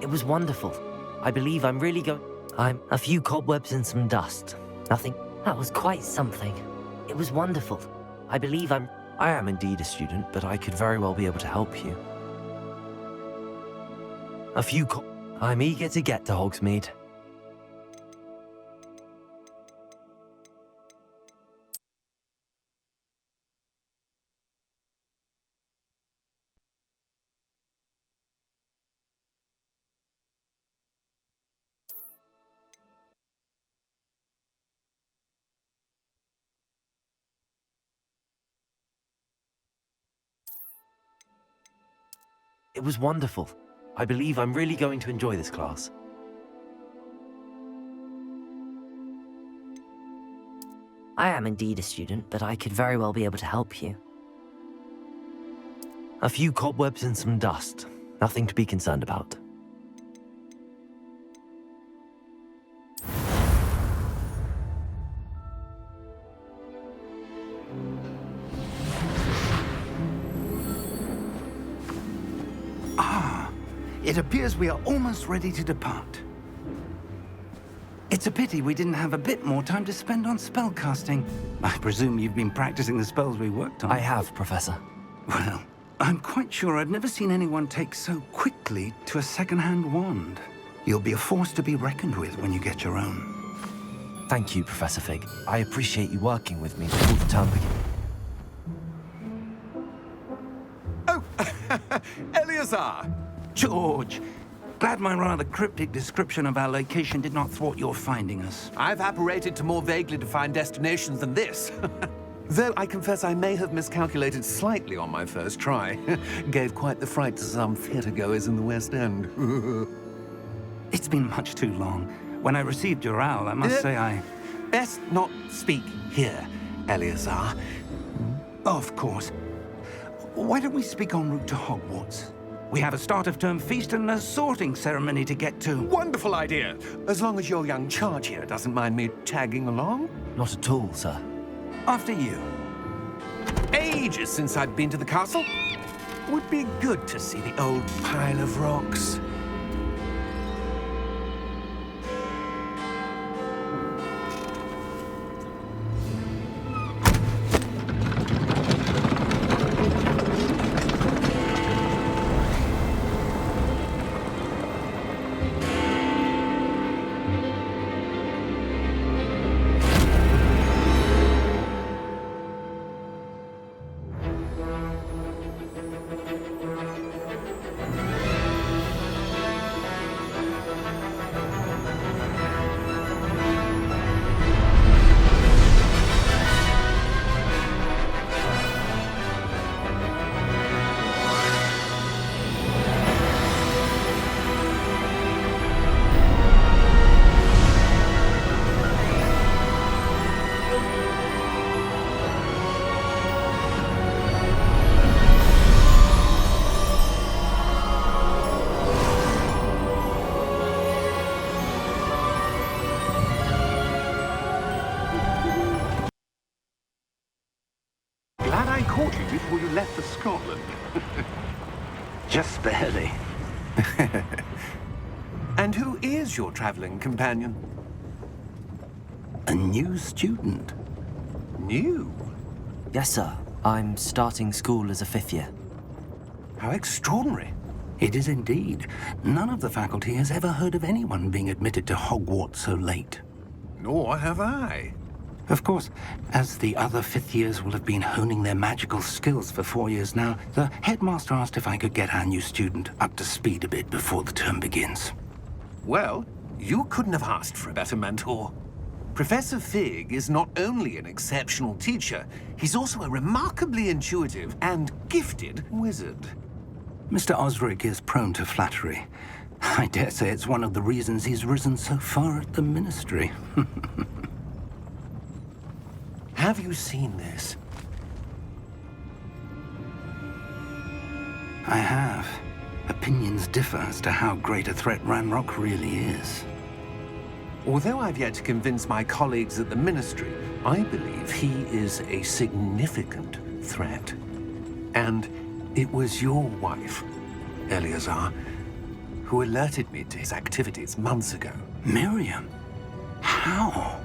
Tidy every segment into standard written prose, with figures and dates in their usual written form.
It was wonderful. I believe I'm really going... I'm a few cobwebs and some dust. Nothing. That was quite something. It was wonderful. I believe I'm... I am indeed a student, but I could very well be able to help you. I'm eager to get to Hogsmeade. It was wonderful. I believe I'm really going to enjoy this class. I am indeed a student, but I could very well be able to help you. A few cobwebs and some dust. Nothing to be concerned about. It appears we are almost ready to depart. It's a pity we didn't have a bit more time to spend on spellcasting. I presume you've been practicing the spells we worked on. I have, Professor. Well, I'm quite sure I've never seen anyone take so quickly to a second-hand wand. You'll be a force to be reckoned with when you get your own. Thank you, Professor Fig. I appreciate you working with me before the term begins. Oh, Eleazar! George! Glad my rather cryptic description of our location did not thwart your finding us. I've apparated to more vaguely defined destinations than this. Though I confess I may have miscalculated slightly on my first try. Gave quite the fright to some theatre-goers in the West End. It's been much too long. When I received your owl, I must say I... Best not speak here, Eleazar. Of course. Why don't we speak en route to Hogwarts? We have a start-of-term feast and a sorting ceremony to get to. Wonderful idea! As long as your young charge here doesn't mind me tagging along. Not at all, sir. After you. Ages since I'd been to the castle. Would be good to see the old pile of rocks. Glad I caught you before you left for Scotland. Just barely. And who is your traveling companion? A new student. New? Yes, sir. I'm starting school as a 5th year. How extraordinary. It is indeed. None of the faculty has ever heard of anyone being admitted to Hogwarts so late. Nor have I. Of course, as the other 5th years will have been honing their magical skills for 4 years now, the headmaster asked if I could get our new student up to speed a bit before the term begins. Well, you couldn't have asked for a better mentor. Professor Fig is not only an exceptional teacher, he's also a remarkably intuitive and gifted wizard. Mr. Osric is prone to flattery. I dare say it's one of the reasons he's risen so far at the Ministry. Have you seen this? I have. Opinions differ as to how great a threat Ranrock really is. Although I've yet to convince my colleagues at the Ministry, I believe he is a significant threat. And it was your wife, Eleazar, who alerted me to his activities months ago. Miriam? How?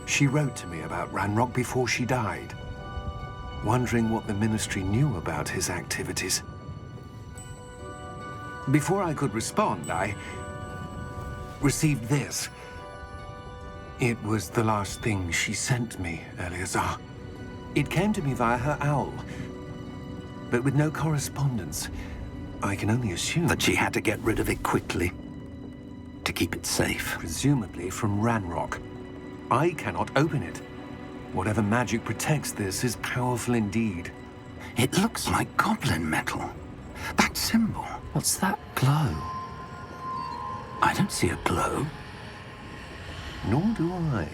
She wrote to me about Ranrock before she died, wondering what the Ministry knew about his activities. Before I could respond, I received this. It was the last thing she sent me, Eleazar. It came to me via her owl, but with no correspondence. I can only assume That she had to get rid of it quickly to keep it safe. presumably from Ranrock. I cannot open it. Whatever magic protects this is powerful indeed. It looks like goblin metal. That symbol. What's that glow? I don't see a glow. Nor do I.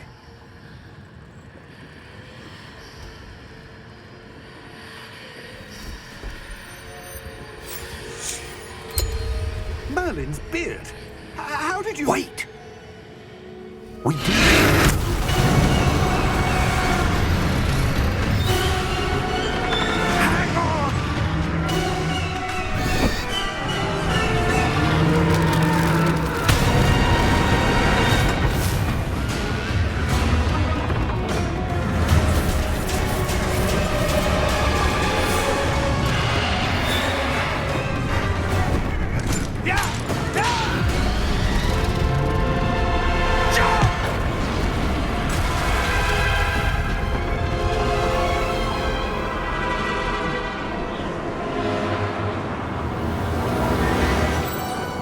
Merlin's beard. How did you... Wait! We do. Hang on!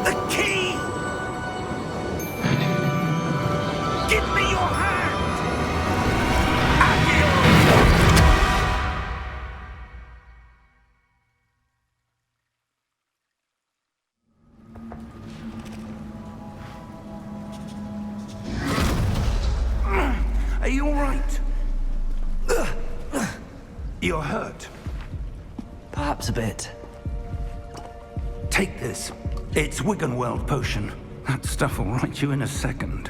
The key! Give me your hand! Are you all right? You're hurt. Perhaps a bit. Take this. It's Wiggenweld potion. That stuff will right you in a second.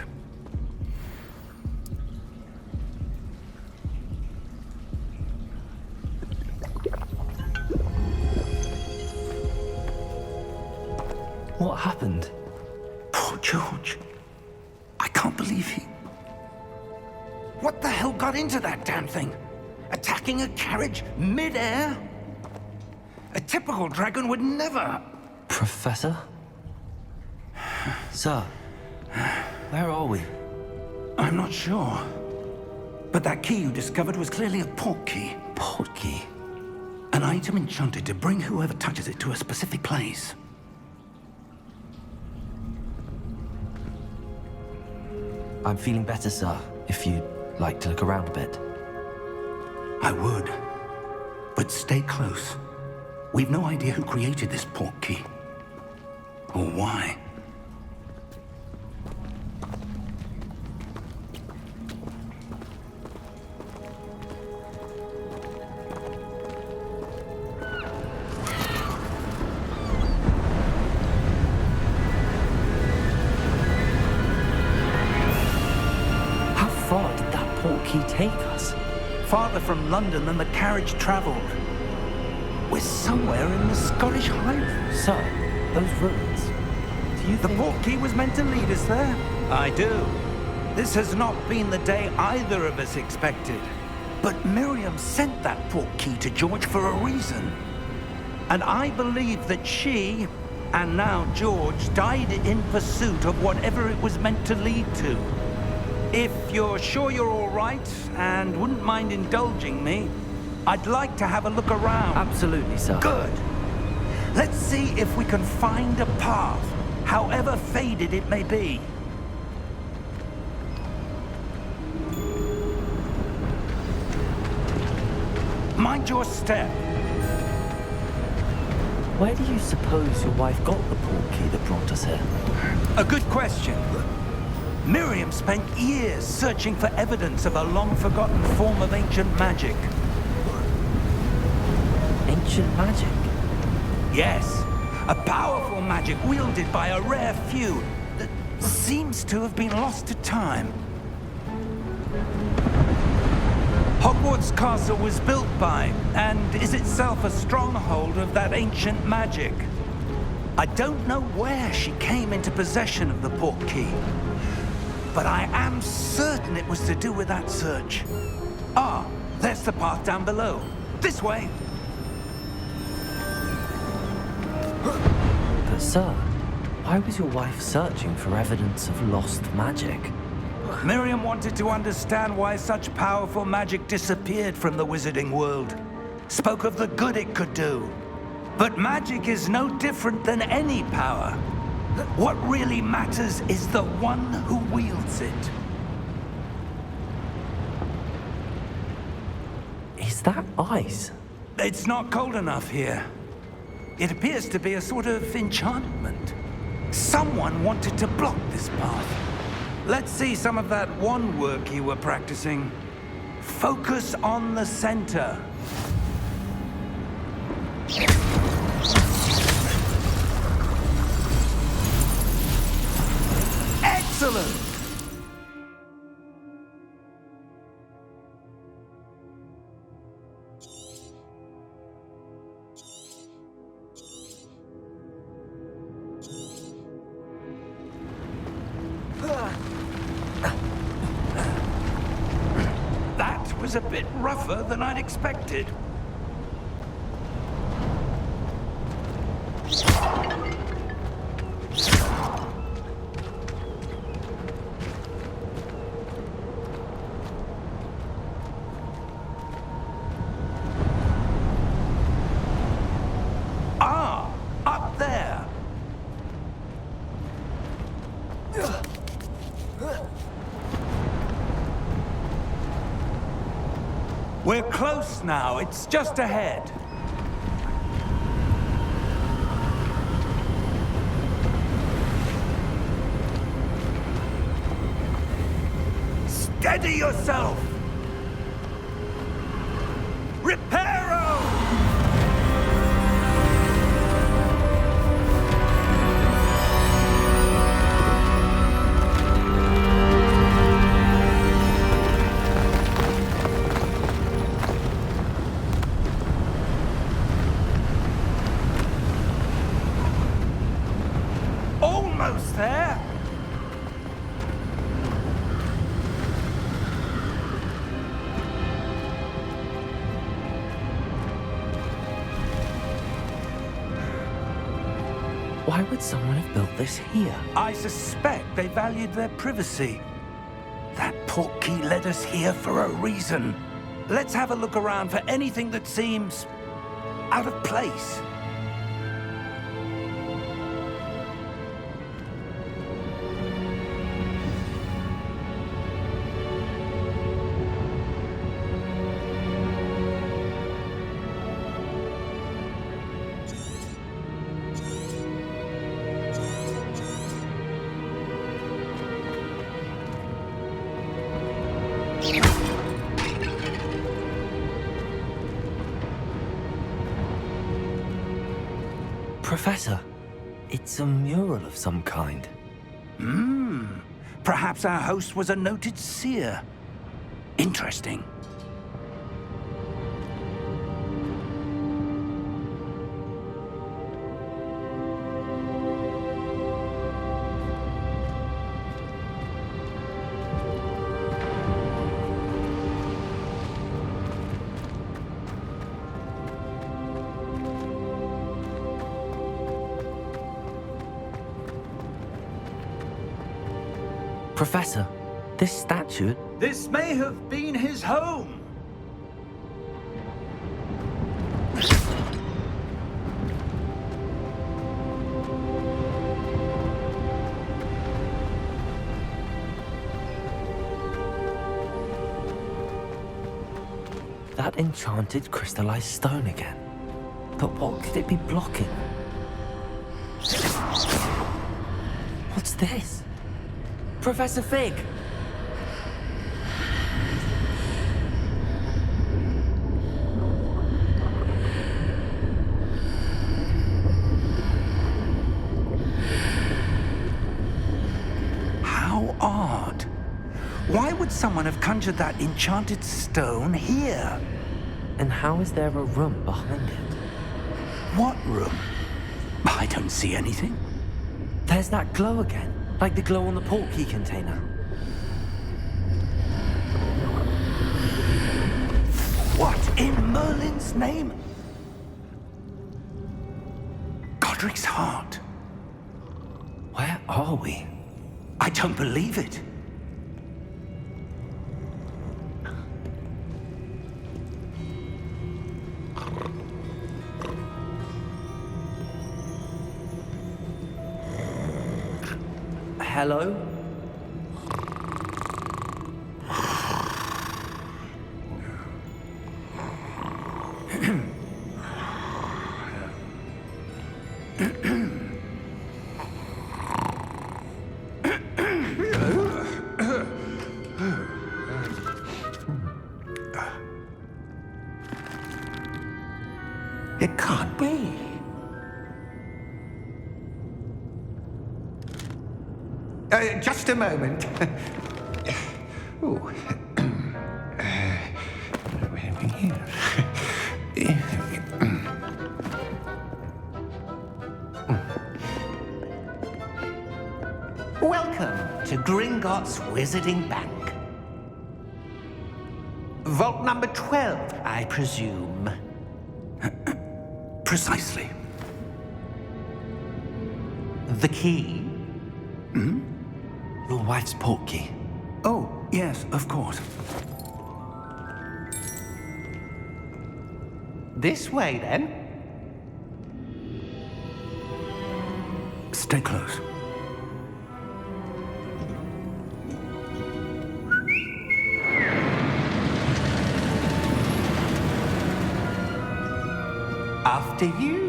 What happened? Poor George. I can't believe he... What the hell got into that damn thing? Attacking a carriage mid-air? A typical dragon would never... Professor? Sir, where are we? I'm not sure. But that key you discovered was clearly a port key. Port key? An item enchanted to bring whoever touches it to a specific place. I'm feeling better, sir, if you'd like to look around a bit. I would. But stay close. We've no idea who created this port key. Or why. How far did that port key take us? Farther from London than the carriage traveled. We're somewhere in the Scottish Highlands. Sir, those ruins. Do you The think... port key was meant to lead us there? I do. This has not been the day either of us expected. But Miriam sent that port key to George for a reason. And I believe that she, and now George, died in pursuit of whatever it was meant to lead to. If you're sure you're all right and wouldn't mind indulging me, I'd like to have a look around. Absolutely, sir. Good. Let's see if we can find a path, however faded it may be. Mind your step. Where do you suppose your wife got the port key that brought us here? A good question. Miriam spent years searching for evidence of a long-forgotten form of ancient magic. Ancient magic? Yes, a powerful magic wielded by a rare few that seems to have been lost to time. Hogwarts Castle was built by, and is itself a stronghold of that ancient magic. I don't know where she came into possession of the portkey, but I am certain it was to do with that search. Ah, there's the path down below. This way. But sir, why was your wife searching for evidence of lost magic? Miriam wanted to understand why such powerful magic disappeared from the wizarding world. Spoke of the good it could do. But magic is no different than any power. What really matters is the one who wields it. Is that ice? It's not cold enough here. It appears to be a sort of enchantment. Someone wanted to block this path. Let's see some of that wand work you were practicing. Focus on the center. Excellent! That was a bit rougher than I'd expected. Ah, up there. We're close now. It's just ahead. Steady yourself! Reparo! Almost there! Why would someone have built this here? I suspect they valued their privacy. That portkey led us here for a reason. Let's have a look around for anything that seems out of place. Professor, it's a mural of some kind. Perhaps our host was a noted seer. Interesting. Professor, this statue... This may have been his home. That enchanted crystallized stone again. But what could it be blocking? What's this? Professor Fig! How odd. Why would someone have conjured that enchanted stone here? And how is there a room behind it? What room? I don't see anything. There's that glow again, like the glow on the portkey container. What in Merlin's name? Godric's heart. Where are we? I don't believe it. Hello? It can't be. Just a moment. Ooh. Welcome to Gringotts Wizarding Bank. Vault number 12, I presume. Precisely. The key? Your wife's portkey. Oh, yes, of course. This way, then. Stay close. After you.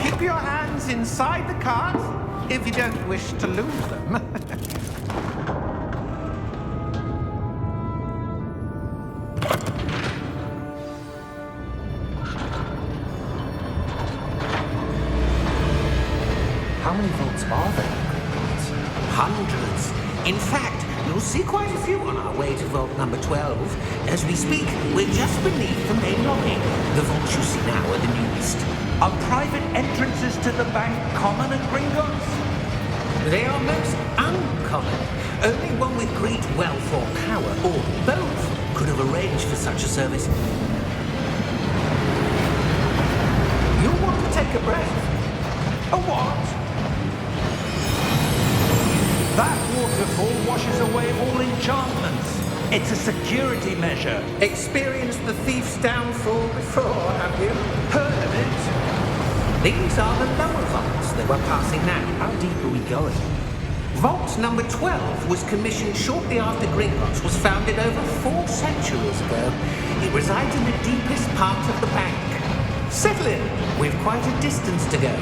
Keep your hands inside the cart if you don't wish to lose them. How many vaults are there? Hundreds. In fact, you'll see quite a few on our way to vault number 12. As we speak, we're just beneath the main lobby. The vaults you see now are the newest. Are private entrances to the bank common at Gringotts? They are most uncommon. Only one with great wealth or power, or both, could have arranged for such a service. You'll want to take a breath. A what? That waterfall washes away all enchantments. It's a security measure. Experienced the thief's downfall before, have you? Heard of it? These are the lower vaults that we're passing now. How deep are we going? Vault number 12 was commissioned shortly after Gringotts was founded over 4 centuries ago. It resides in the deepest part of the bank. Settle in. We've quite a distance to go.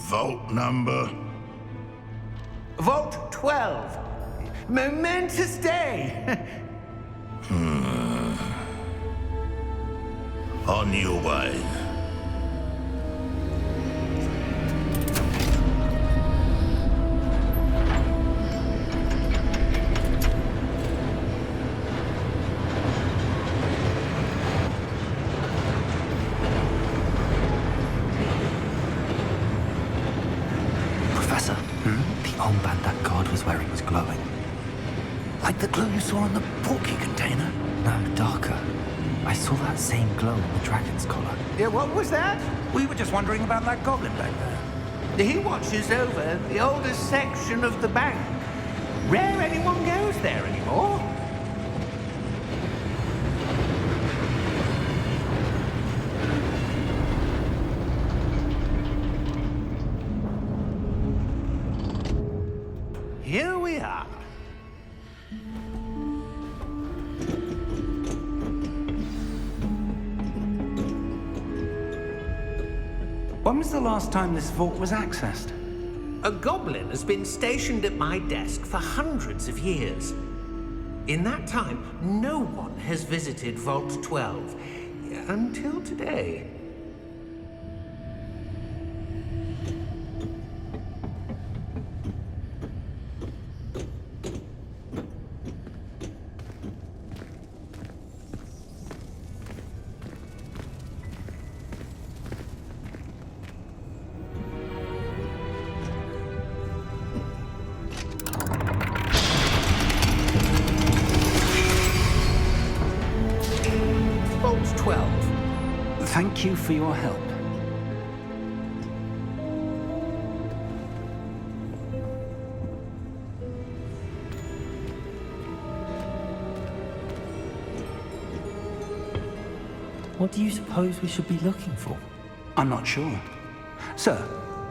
Vault number? Vault 12. Momentous day. On your way. Professor, the armband that guard was wearing was glowing. Like the glow you saw on the portkey container? No, darker. I saw that same glow on the dragon's collar. Yeah, what was that? We were just wondering about that goblin back there. He watches over the oldest section of the bank. Rare anyone goes there anymore. Here we are. When was the last time this vault was accessed? A goblin has been stationed at my desk for hundreds of years. In that time, no one has visited Vault 12. Until today. Vault 12. Thank you for your help. What do you suppose we should be looking for? I'm not sure. Sir,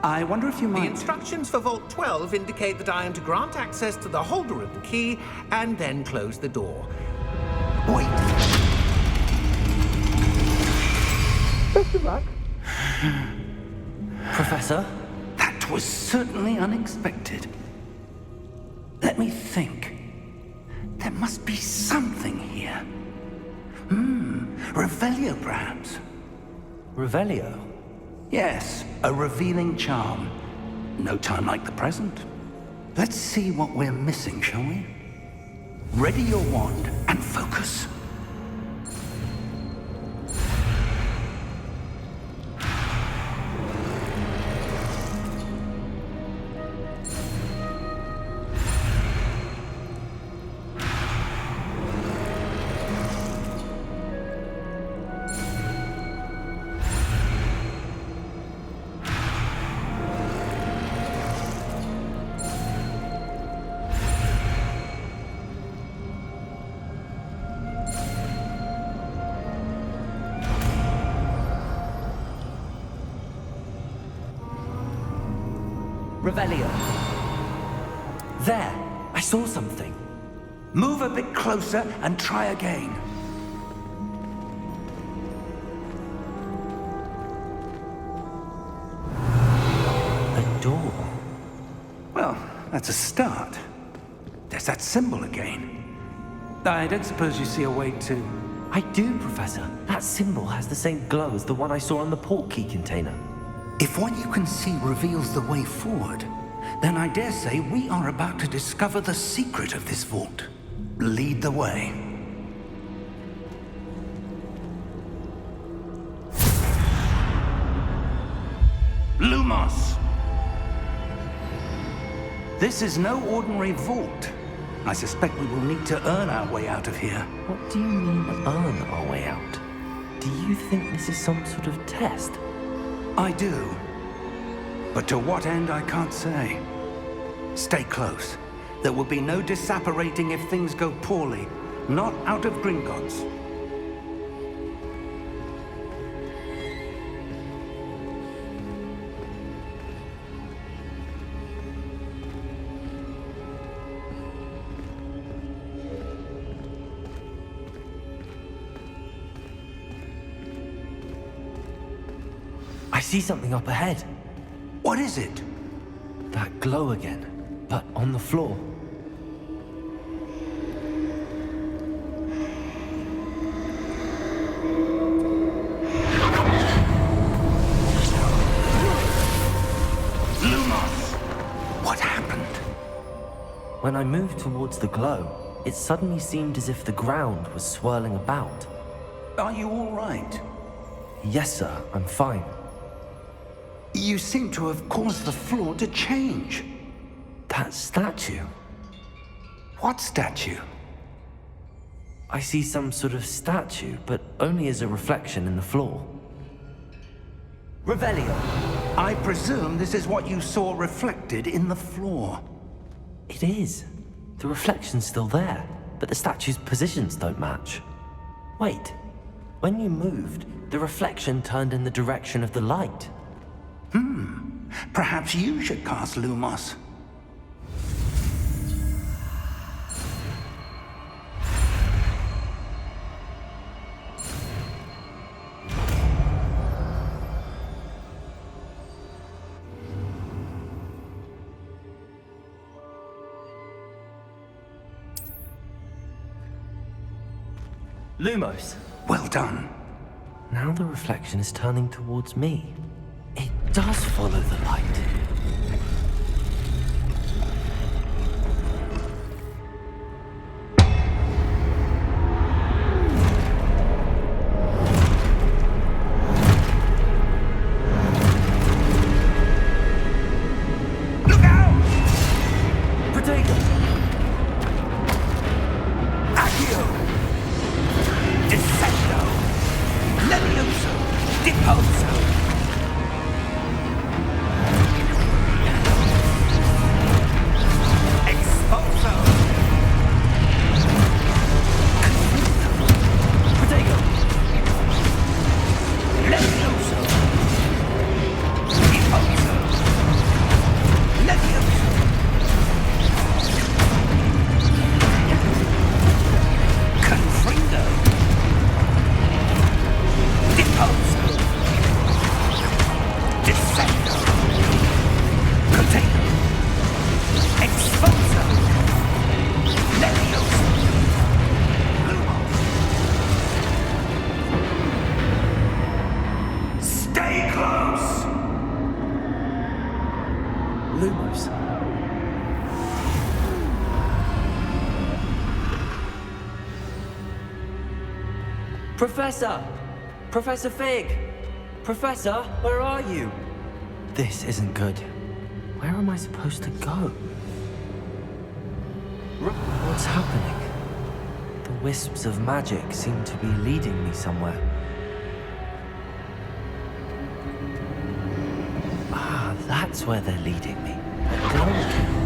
I wonder if you The might... instructions for Vault 12 indicate that I am to grant access to the holder of the key and then close the door. Wait! Professor? That was certainly unexpected. Let me think. There must be something here. Revelio, perhaps. Revelio? Yes, a revealing charm. No time like the present. Let's see what we're missing, shall we? Ready your wand and focus. Revelio. There! I saw something. Move a bit closer and try again. A door. Well, that's a start. There's that symbol again. I don't suppose you see a way to... I do, Professor. That symbol has the same glow as the one I saw on the port key container. If what you can see reveals the way forward, then I dare say we are about to discover the secret of this vault. Lead the way. Lumos! This is no ordinary vault. I suspect we will need to earn our way out of here. What do you mean, earn our way out? Do you think this is some sort of test? I do. But to what end, I can't say. Stay close. There will be no disapparating if things go poorly. Not out of Gringotts. I see something up ahead. What is it? That glow again, but on the floor. Lumos! What happened? When I moved towards the glow, it suddenly seemed as if the ground was swirling about. Are you all right? Yes, sir, I'm fine. You seem to have caused the floor to change. That statue. What statue? I see some sort of statue, but only as a reflection in the floor. Revelio! I presume this is what you saw reflected in the floor. It is. The reflection's still there, but the statue's positions don't match. Wait. When you moved, the reflection turned in the direction of the light. Perhaps you should cast Lumos. Lumos. Well done. Now the reflection is turning towards me. It does follow the light. Look out! Protego! Accio! Descendo! Levioso! Deposo! Expulso! Protego! Levioso! Deposo! Levioso! Confrindo! Deposo! Descendo! Container! Expulso! Levioso! Lumos! Stay close! Lumos. Professor! Professor Fig! Professor, where are you? This isn't good. Where am I supposed to go? What's happening? The wisps of magic seem to be leading me somewhere. Ah, that's where they're leading me. A glowing.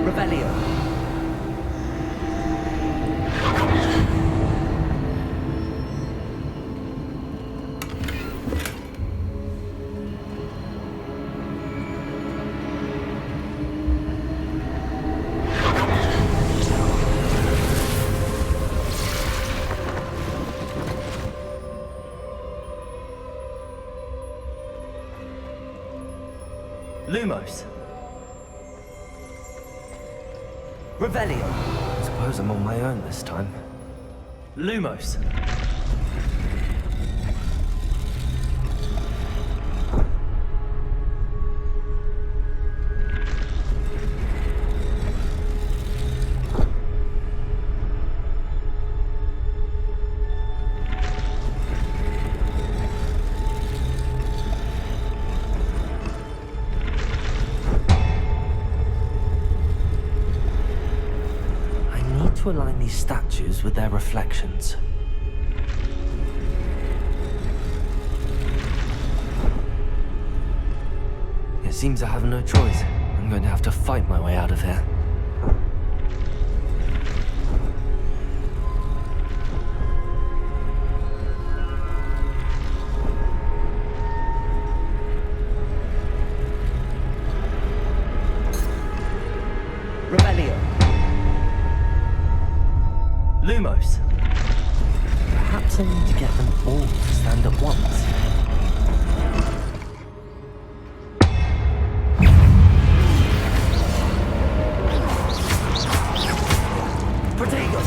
Revelio. Lumos. Revelio. Suppose I'm on my own this time. Lumos. To align these statues with their reflections. It seems I have no choice. I'm going to have to fight my way out of here. Revelio. Lumos. Perhaps I need to get them all to stand at once. Protego!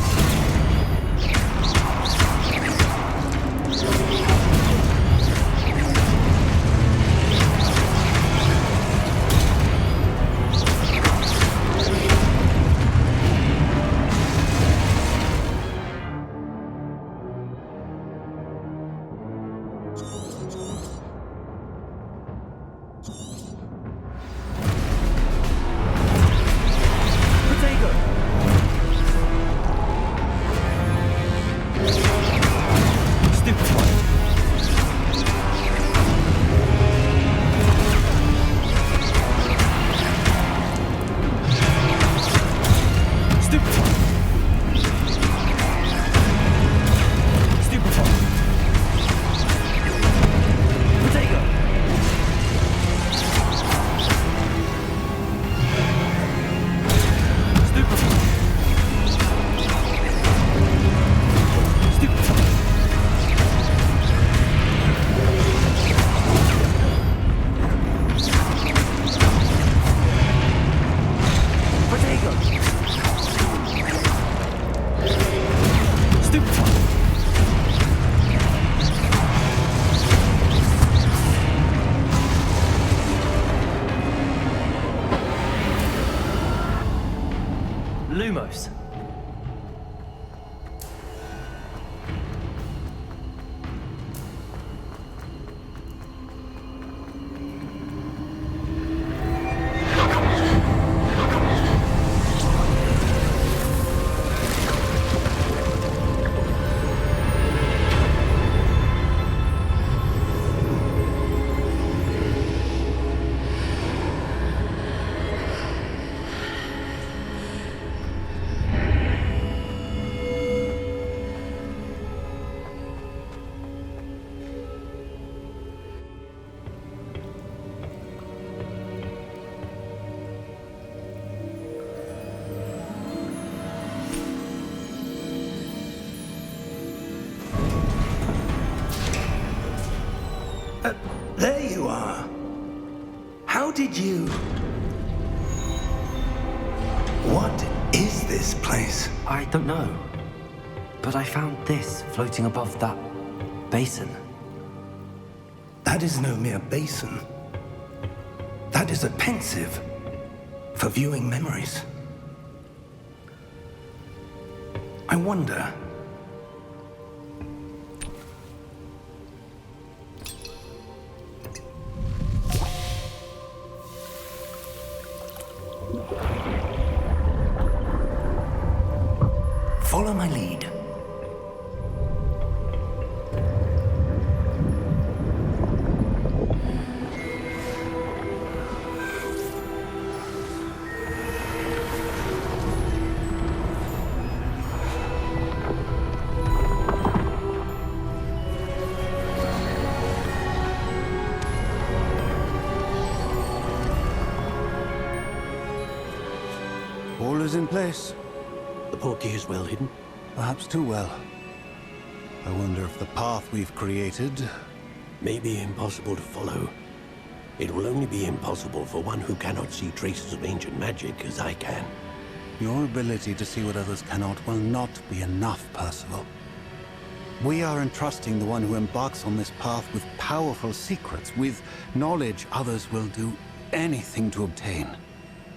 close. There you are. How did you... What is this place? I don't know. But I found this floating above that basin. That is no mere basin. That is a pensive for viewing memories. I wonder... Follow my lead. All is in place. The portkey is well hidden. Perhaps too well. I wonder if the path we've created... May be impossible to follow. It will only be impossible for one who cannot see traces of ancient magic as I can. Your ability to see what others cannot will not be enough, Percival. We are entrusting the one who embarks on this path with powerful secrets, with knowledge others will do anything to obtain.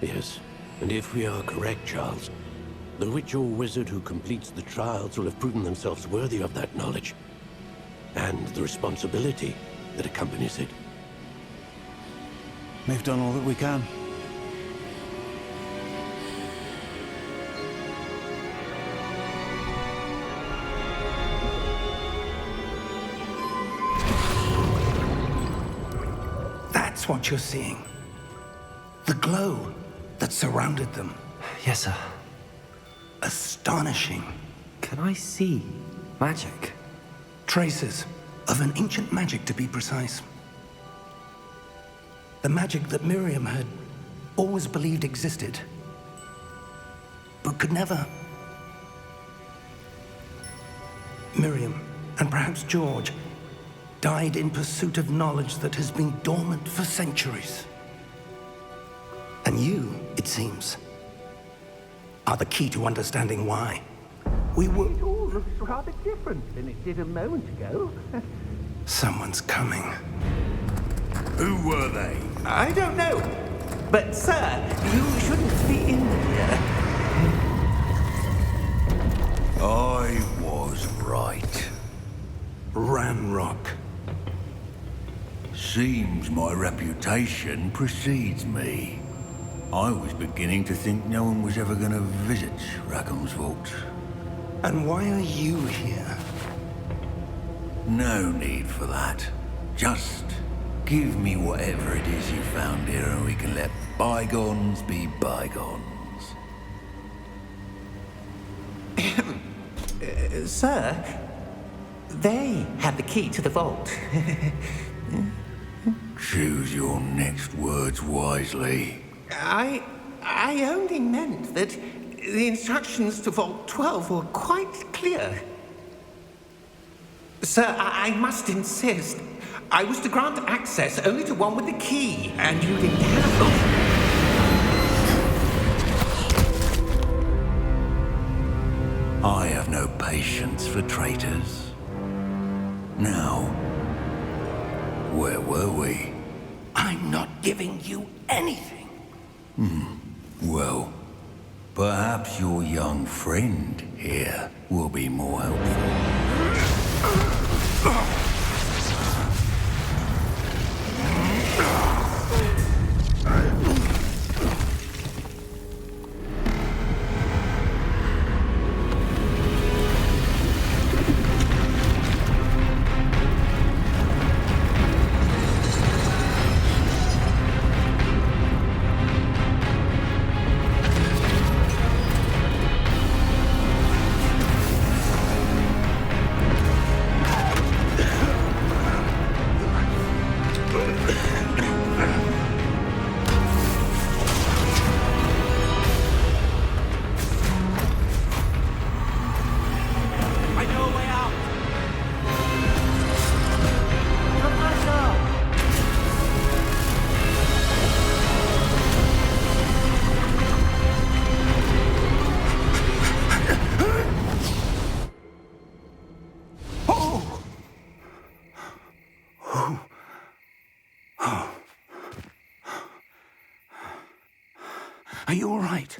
Yes, and if we are correct, Charles, the witch or wizard who completes the trials will have proven themselves worthy of that knowledge, and the responsibility that accompanies it. We've done all that we can. That's what you're seeing. The glow that surrounded them. Yes, sir. Astonishing. Can I see magic? Traces of an ancient magic, to be precise. The magic that Miriam had always believed existed, but could never. Miriam, and perhaps George, died in pursuit of knowledge that has been dormant for centuries. And you, it seems, are the key to understanding why. It all looks rather different than it did a moment ago. Someone's coming. Who were they? I don't know. But, sir, you shouldn't be in here. I was right. Ranrock. Seems my reputation precedes me. I was beginning to think no one was ever going to visit Rackham's vault. And why are you here? No need for that. Just give me whatever it is you found here and we can let bygones be bygones. Sir, they have the key to the vault. Choose your next words wisely. I only meant that the instructions to Vault 12 were quite clear. Sir, I must insist. I was to grant access only to one with the key, and you didn't have them. I have no patience for traitors. Now, where were we? I'm not giving you anything. Well, Perhaps your young friend here will be more helpful. Are you all right?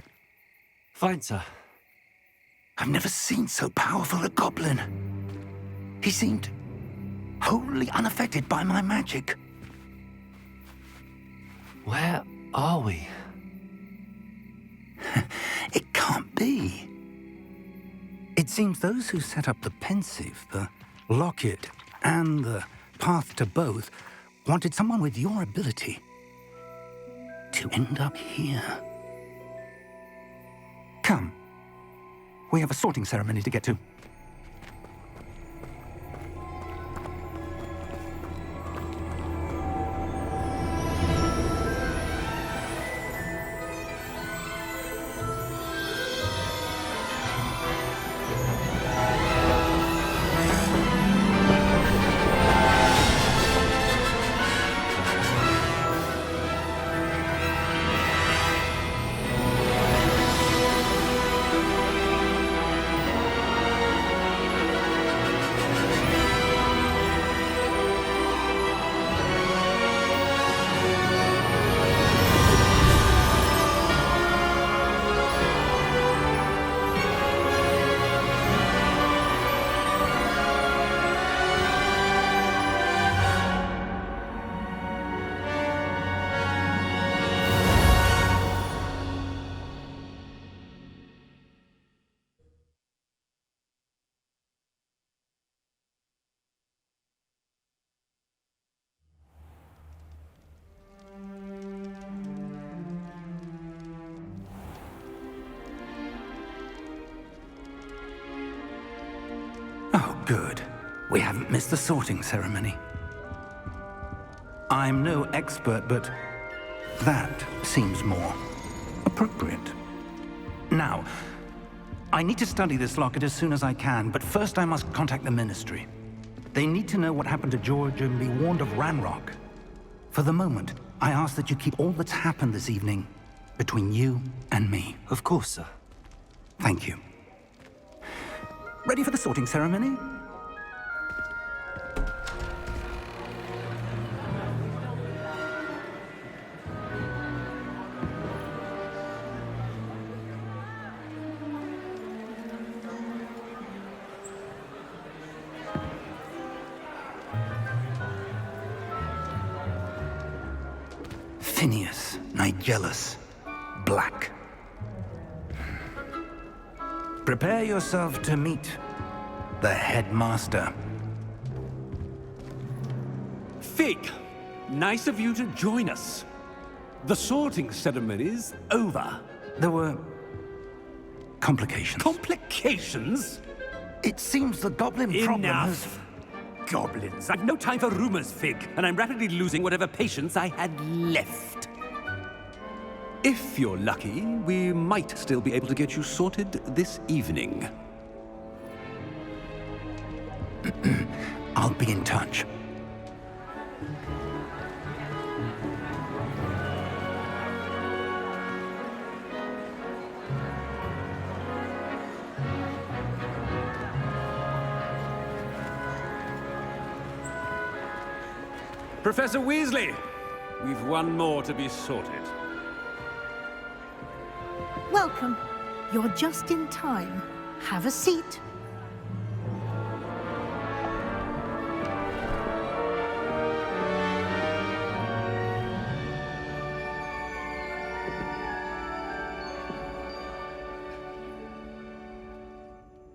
Fine, sir. I've never seen so powerful a goblin. He seemed wholly unaffected by my magic. Where are we? It can't be. It seems those who set up the pensive, the locket, and the path to both wanted someone with your ability to end up here. Come. We have a sorting ceremony to get to. Oh, good. We haven't missed the sorting ceremony. I'm no expert, but that seems more appropriate. Now, I need to study this locket as soon as I can, but first I must contact the Ministry. They need to know what happened to George and be warned of Ranrock. For the moment, I ask that you keep all that's happened this evening between you and me. Of course, sir. Thank you. Ready for the sorting ceremony? Phineas, Nigellus, Black. Prepare yourself to meet the headmaster. Fig, nice of you to join us. The sorting ceremony's over. There were complications. Complications? It seems the goblin problem has... Enough! Goblins. I've no time for rumors, Fig, and I'm rapidly losing whatever patience I had left. If you're lucky, we might still be able to get you sorted this evening. I'll be in touch. Professor Weasley, we've one more to be sorted. Welcome. You're just in time. Have a seat.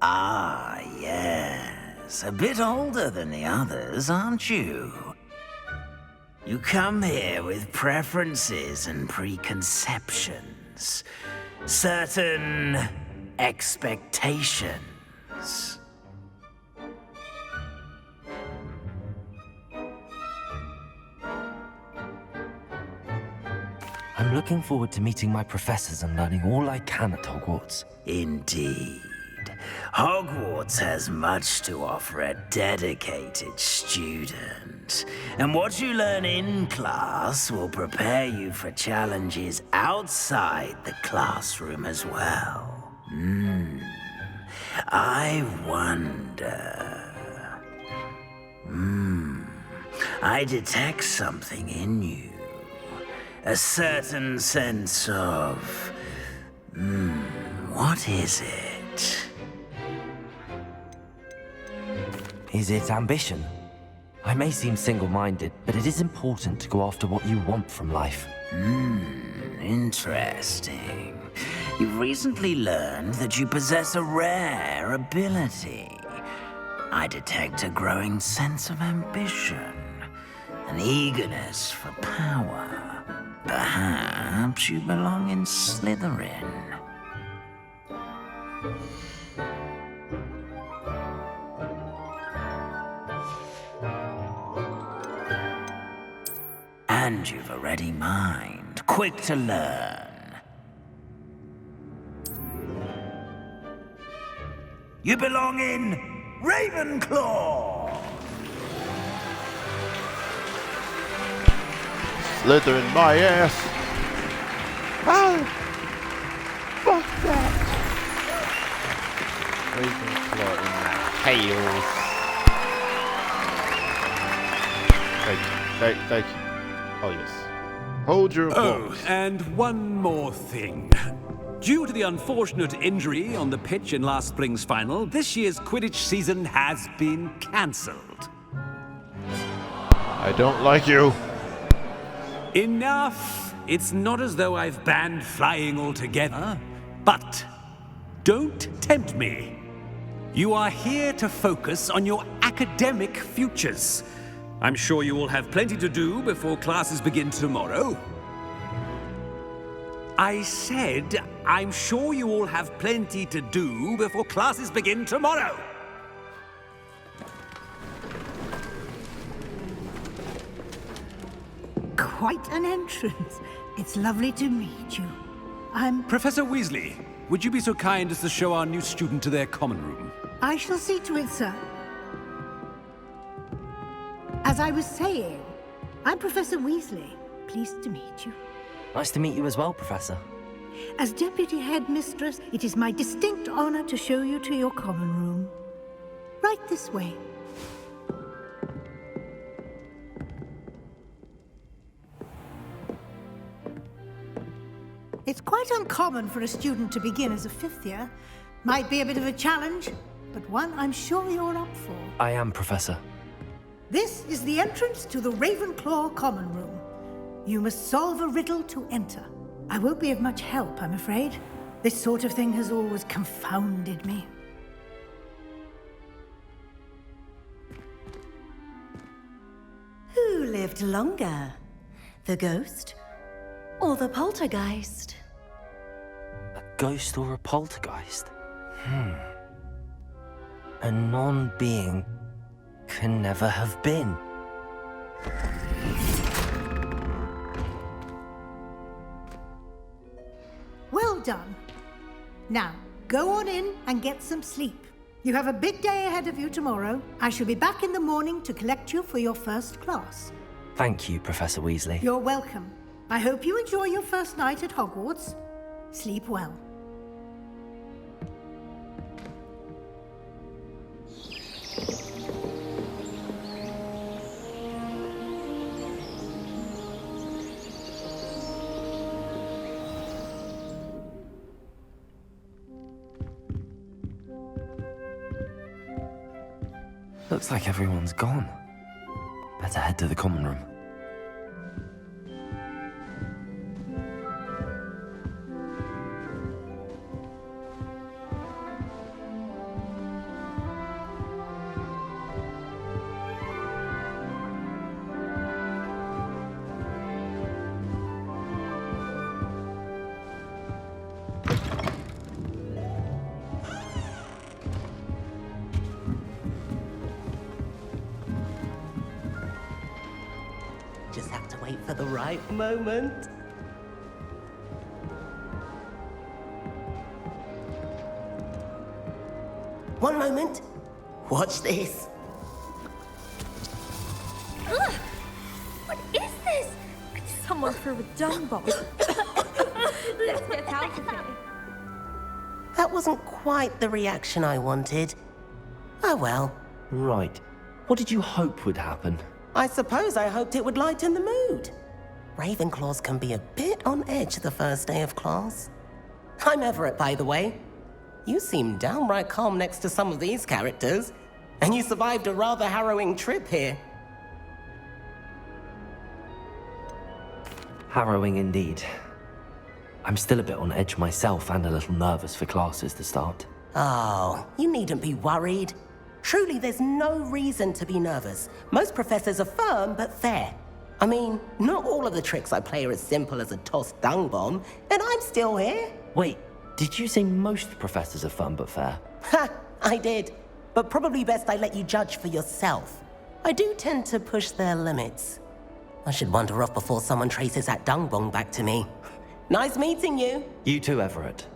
Ah, yes. A bit older than the others, aren't you? You come here with preferences and preconceptions. Certain expectations. I'm looking forward to meeting my professors and learning all I can at Hogwarts. Indeed. Hogwarts has much to offer a dedicated student. And what you learn in class will prepare you for challenges outside the classroom as well. I wonder... I detect something in you. A certain sense of... what is it? Is it ambition? I may seem single-minded, but it is important to go after what you want from life. Interesting. You've recently learned that you possess a rare ability. I detect a growing sense of ambition, an eagerness for power. Perhaps you belong in Slytherin. And you've a ready mind, quick to learn. You belong in Ravenclaw! Slytherin my ass! Oh! Fuck that! Ravenclaw in tails. Thank you. Oh, yes. Hold your applause. Oh, and one more thing. Due to the unfortunate injury on the pitch in last spring's final, this year's Quidditch season has been cancelled. I don't like you. Enough! It's not as though I've banned flying altogether. But don't tempt me. You are here to focus on your academic futures. I'm sure you will have plenty to do before classes begin tomorrow. I said, I'm sure you all have plenty to do before classes begin tomorrow. Quite an entrance. It's lovely to meet you. I'm... Professor Weasley, would you be so kind as to show our new student to their common room? I shall see to it, sir. As I was saying, I'm Professor Weasley. Pleased to meet you. Nice to meet you as well, Professor. As Deputy Headmistress, it is my distinct honor to show you to your common room. Right this way. It's quite uncommon for a student to begin as a fifth year. Might be a bit of a challenge, but one I'm sure you're up for. I am, Professor. This is the entrance to the Ravenclaw common room. You must solve a riddle to enter. I won't be of much help, I'm afraid. This sort of thing has always confounded me. Who lived longer? The ghost or the poltergeist? A ghost or a poltergeist? A non-being can never have been. Well done. Now, go on in and get some sleep. You have a big day ahead of you tomorrow. I shall be back in the morning to collect you for your first class. Thank you, Professor Weasley. You're welcome. I hope you enjoy your first night at Hogwarts. Sleep well. Looks like everyone's gone. Better head to the common room. Just have to wait for the right moment. One moment. Watch this. Ugh! What is this? Someone threw a dung bomb. Let's get out of here. That wasn't quite the reaction I wanted. Oh well. Right. What did you hope would happen? I suppose I hoped it would lighten the mood. Ravenclaws can be a bit on edge the first day of class. I'm Everett, by the way. You seem downright calm next to some of these characters, and you survived a rather harrowing trip here. Harrowing indeed. I'm still a bit on edge myself and a little nervous for classes to start. Oh, you needn't be worried. Truly, there's no reason to be nervous. Most professors are firm but fair. I mean, not all of the tricks I play are as simple as a tossed dung bomb, and I'm still here. Wait, did you say most professors are fun but fair? Ha! I did. But probably best I let you judge for yourself. I do tend to push their limits. I should wander off before someone traces that dung bomb back to me. Nice meeting you. You too, Everett.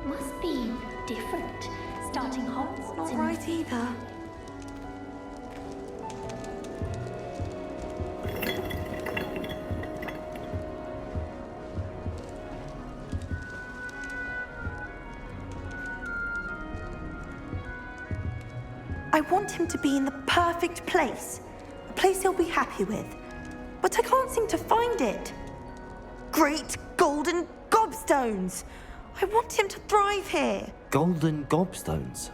Must be different. Starting Hogwarts Not right either. I want him to be in the perfect place. A place he'll be happy with. But I can't seem to find it. Great golden gobstones! I want him to thrive here. Golden gobstones?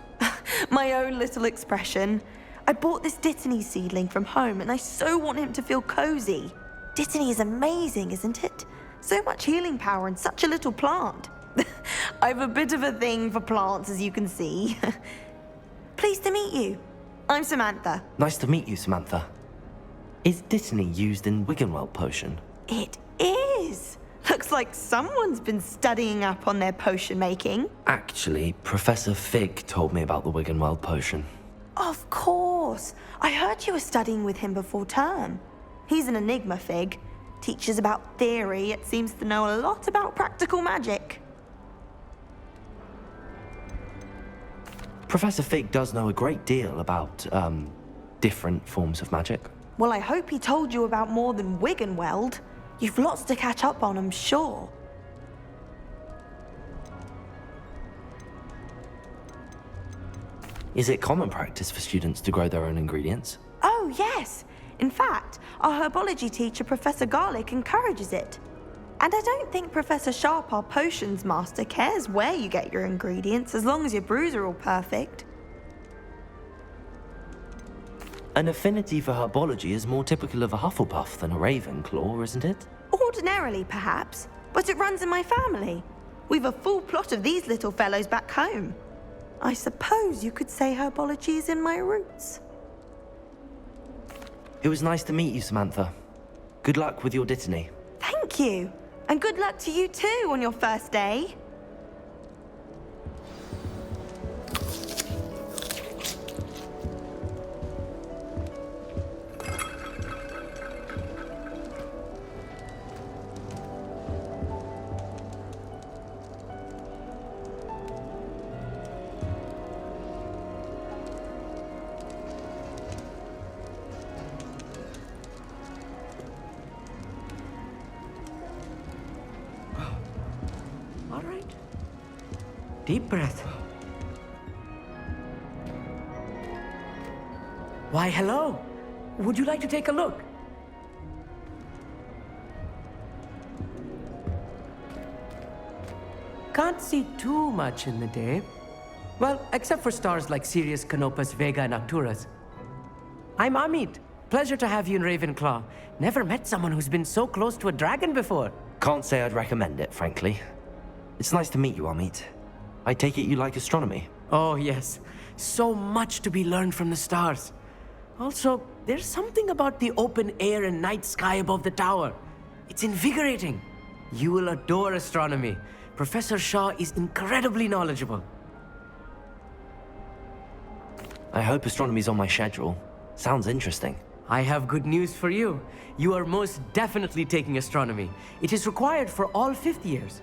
My own little expression. I bought this Dittany seedling from home and I so want him to feel cozy. Dittany is amazing, isn't it? So much healing power in such a little plant. I have a bit of a thing for plants, as you can see. Pleased to meet you. I'm Samantha. Nice to meet you, Samantha. Is Dittany used in Wiggenweld potion? It is. Looks like someone's been studying up on their potion making. Actually, Professor Fig told me about the Wiggenweld potion. Of course. I heard you were studying with him before term. He's an enigma, Fig. Teaches about theory, yet seems to know a lot about practical magic. Professor Fig does know a great deal about, different forms of magic. Well, I hope he told you about more than Wiggenweld. You've lots to catch up on, I'm sure. Is it common practice for students to grow their own ingredients? Oh, yes. In fact, our herbology teacher, Professor Garlick, encourages it. And I don't think Professor Sharp, our potions master, cares where you get your ingredients, as long as your brews are all perfect. An affinity for herbology is more typical of a Hufflepuff than a Ravenclaw, isn't it? Ordinarily, perhaps, but it runs in my family. We've a full plot of these little fellows back home. I suppose you could say herbology is in my roots. It was nice to meet you, Samantha. Good luck with your Dittany. Thank you. And good luck to you too on your first day. All right. Deep breath. Why, hello. Would you like to take a look? can't see too much in the day. Well, except for stars like Sirius, Canopus, Vega, and Arcturus. I'm Amit. Pleasure to have you in Ravenclaw. Never met someone who's been so close to a dragon before. Can't say I'd recommend it, frankly. It's nice to meet you, Amit. I take it you like astronomy? Oh, yes. So much to be learned from the stars. Also, there's something about the open air and night sky above the tower. It's invigorating. You will adore astronomy. Professor Shaw is incredibly knowledgeable. I hope astronomy's on my schedule. Sounds interesting. I have good news for you. You are most definitely taking astronomy. It is required for all fifth years.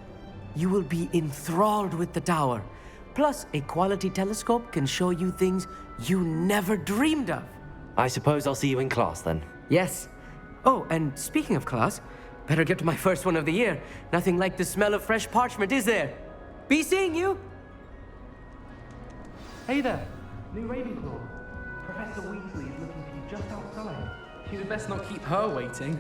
You will be enthralled with the tower. Plus, a quality telescope can show you things you never dreamed of. I suppose I'll see you in class then. Yes. Oh, and speaking of class, better get to my first one of the year. Nothing like the smell of fresh parchment, is there? Be seeing you! Hey there, new Ravenclaw. Professor Weasley is looking for you just outside. You'd best not keep her waiting.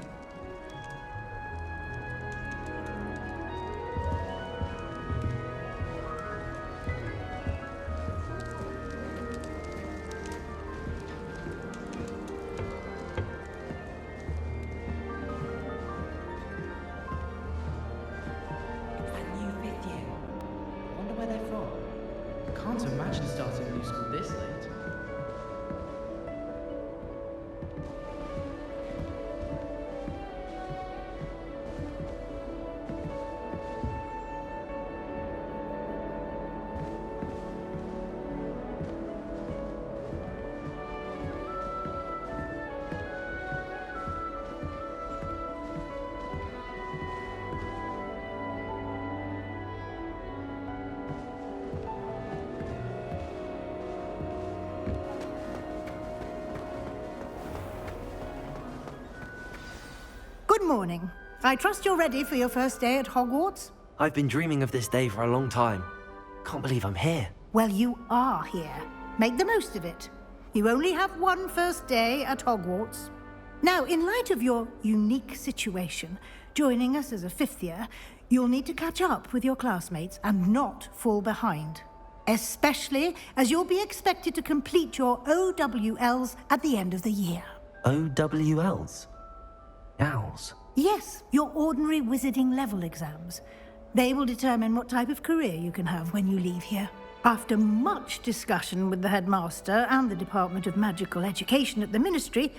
Can't imagine starting a new school this late. Good morning. I trust you're ready for your first day at Hogwarts? I've been dreaming of this day for a long time. Can't believe I'm here. Well, you are here. Make the most of it. You only have one first day at Hogwarts. Now, in light of your unique situation, joining us as a fifth year, you'll need to catch up with your classmates and not fall behind. Especially as you'll be expected to complete your OWLs at the end of the year. OWLs? Owls? Yes, your ordinary wizarding level exams. They will determine what type of career you can have when you leave here. After much discussion with the headmaster and the Department of Magical Education at the Ministry,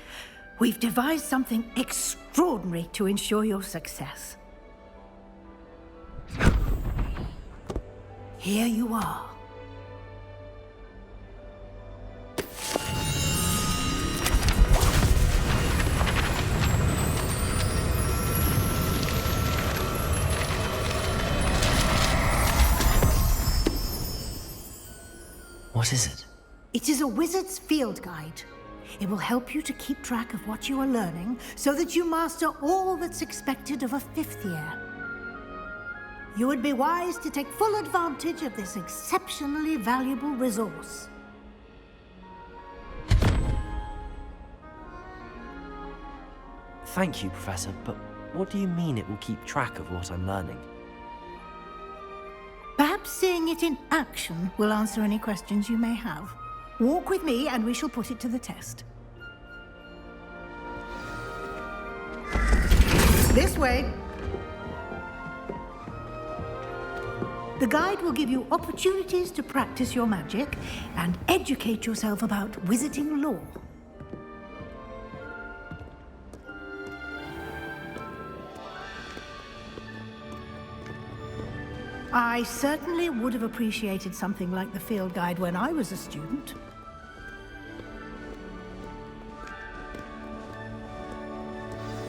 we've devised something extraordinary to ensure your success. Here you are. What is it? It is a wizard's field guide. It will help you to keep track of what you are learning so that you master all that's expected of a fifth year. You would be wise to take full advantage of this exceptionally valuable resource. Thank you, Professor, but what do you mean it will keep track of what I'm learning? Perhaps seeing it in action will answer any questions you may have. Walk with me and we shall put it to the test. This way. The guide will give you opportunities to practice your magic and educate yourself about wizarding lore. I certainly would have appreciated something like the field guide when I was a student.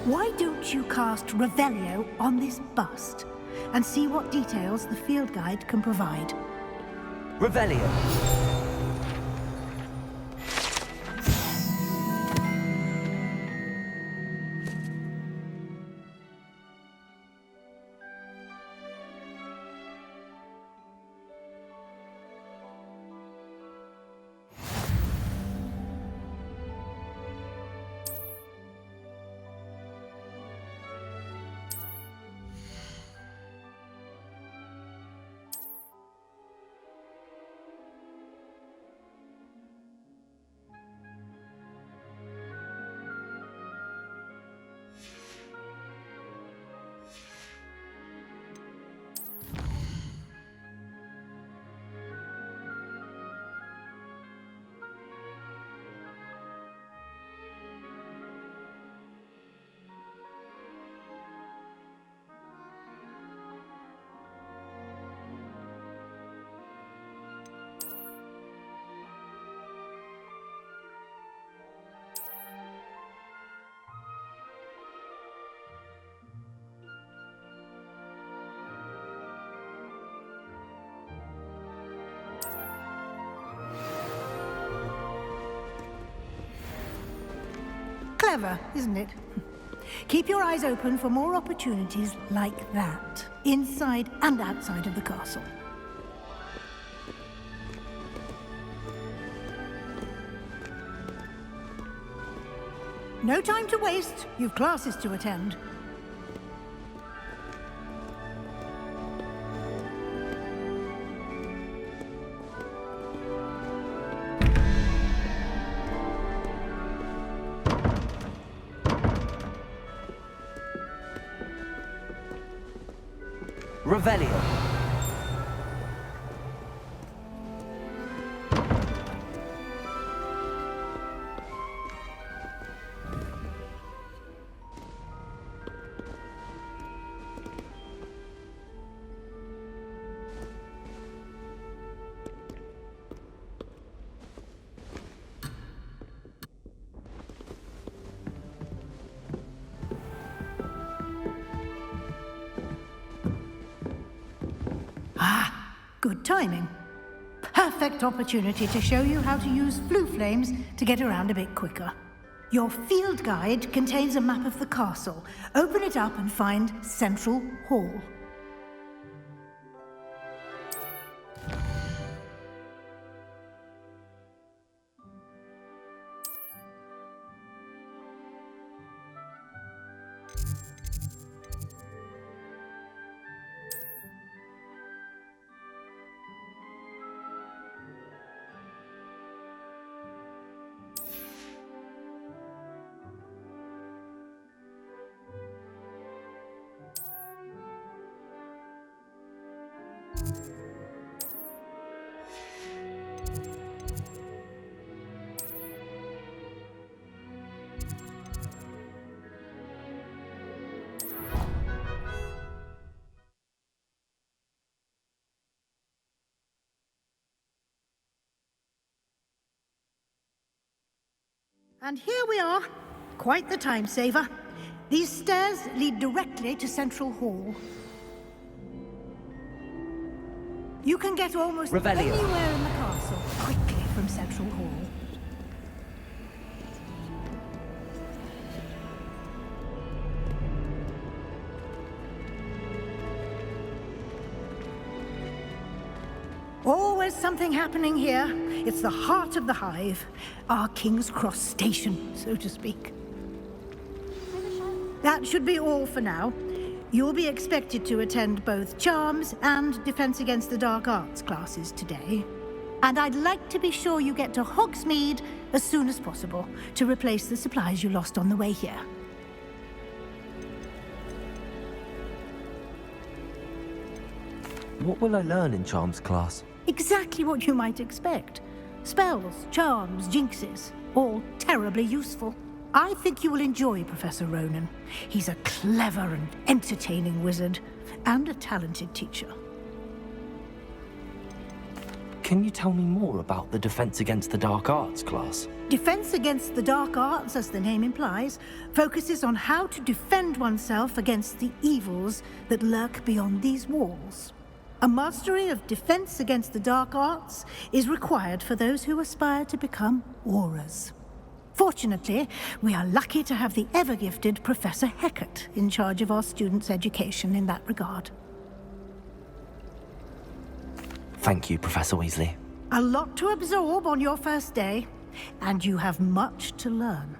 Why don't you cast Revelio on this bust and see what details the field guide can provide? Revelio. Clever, isn't it? Keep your eyes open for more opportunities like that, inside and outside of the castle. No time to waste. You've classes to attend. Revelio. Good timing. Perfect opportunity to show you how to use flue flames to get around a bit quicker. Your field guide contains a map of the castle. Open it up and find Central Hall. And here we are. Quite the time saver. These stairs lead directly to Central Hall. You can get almost Revelio. anywhere in the castle quickly from Central Hall. Always something happening here. It's the heart of the hive. Our King's Cross station, so to speak. That should be all for now. You'll be expected to attend both Charms and Defense Against the Dark Arts classes today. And I'd like to be sure you get to Hogsmeade as soon as possible to replace the supplies you lost on the way here. What will I learn in Charms class? Exactly what you might expect. Spells, charms, jinxes, all terribly useful. I think you will enjoy Professor Ronan. He's a clever and entertaining wizard, and a talented teacher. Can you tell me more about the Defense Against the Dark Arts class? Defense Against the Dark Arts, as the name implies, focuses on how to defend oneself against the evils that lurk beyond these walls. A mastery of Defense Against the Dark Arts is required for those who aspire to become Aurors. Fortunately, we are lucky to have the ever-gifted Professor Hecat in charge of our students' education in that regard. Thank you, Professor Weasley. A lot to absorb on your first day, and you have much to learn.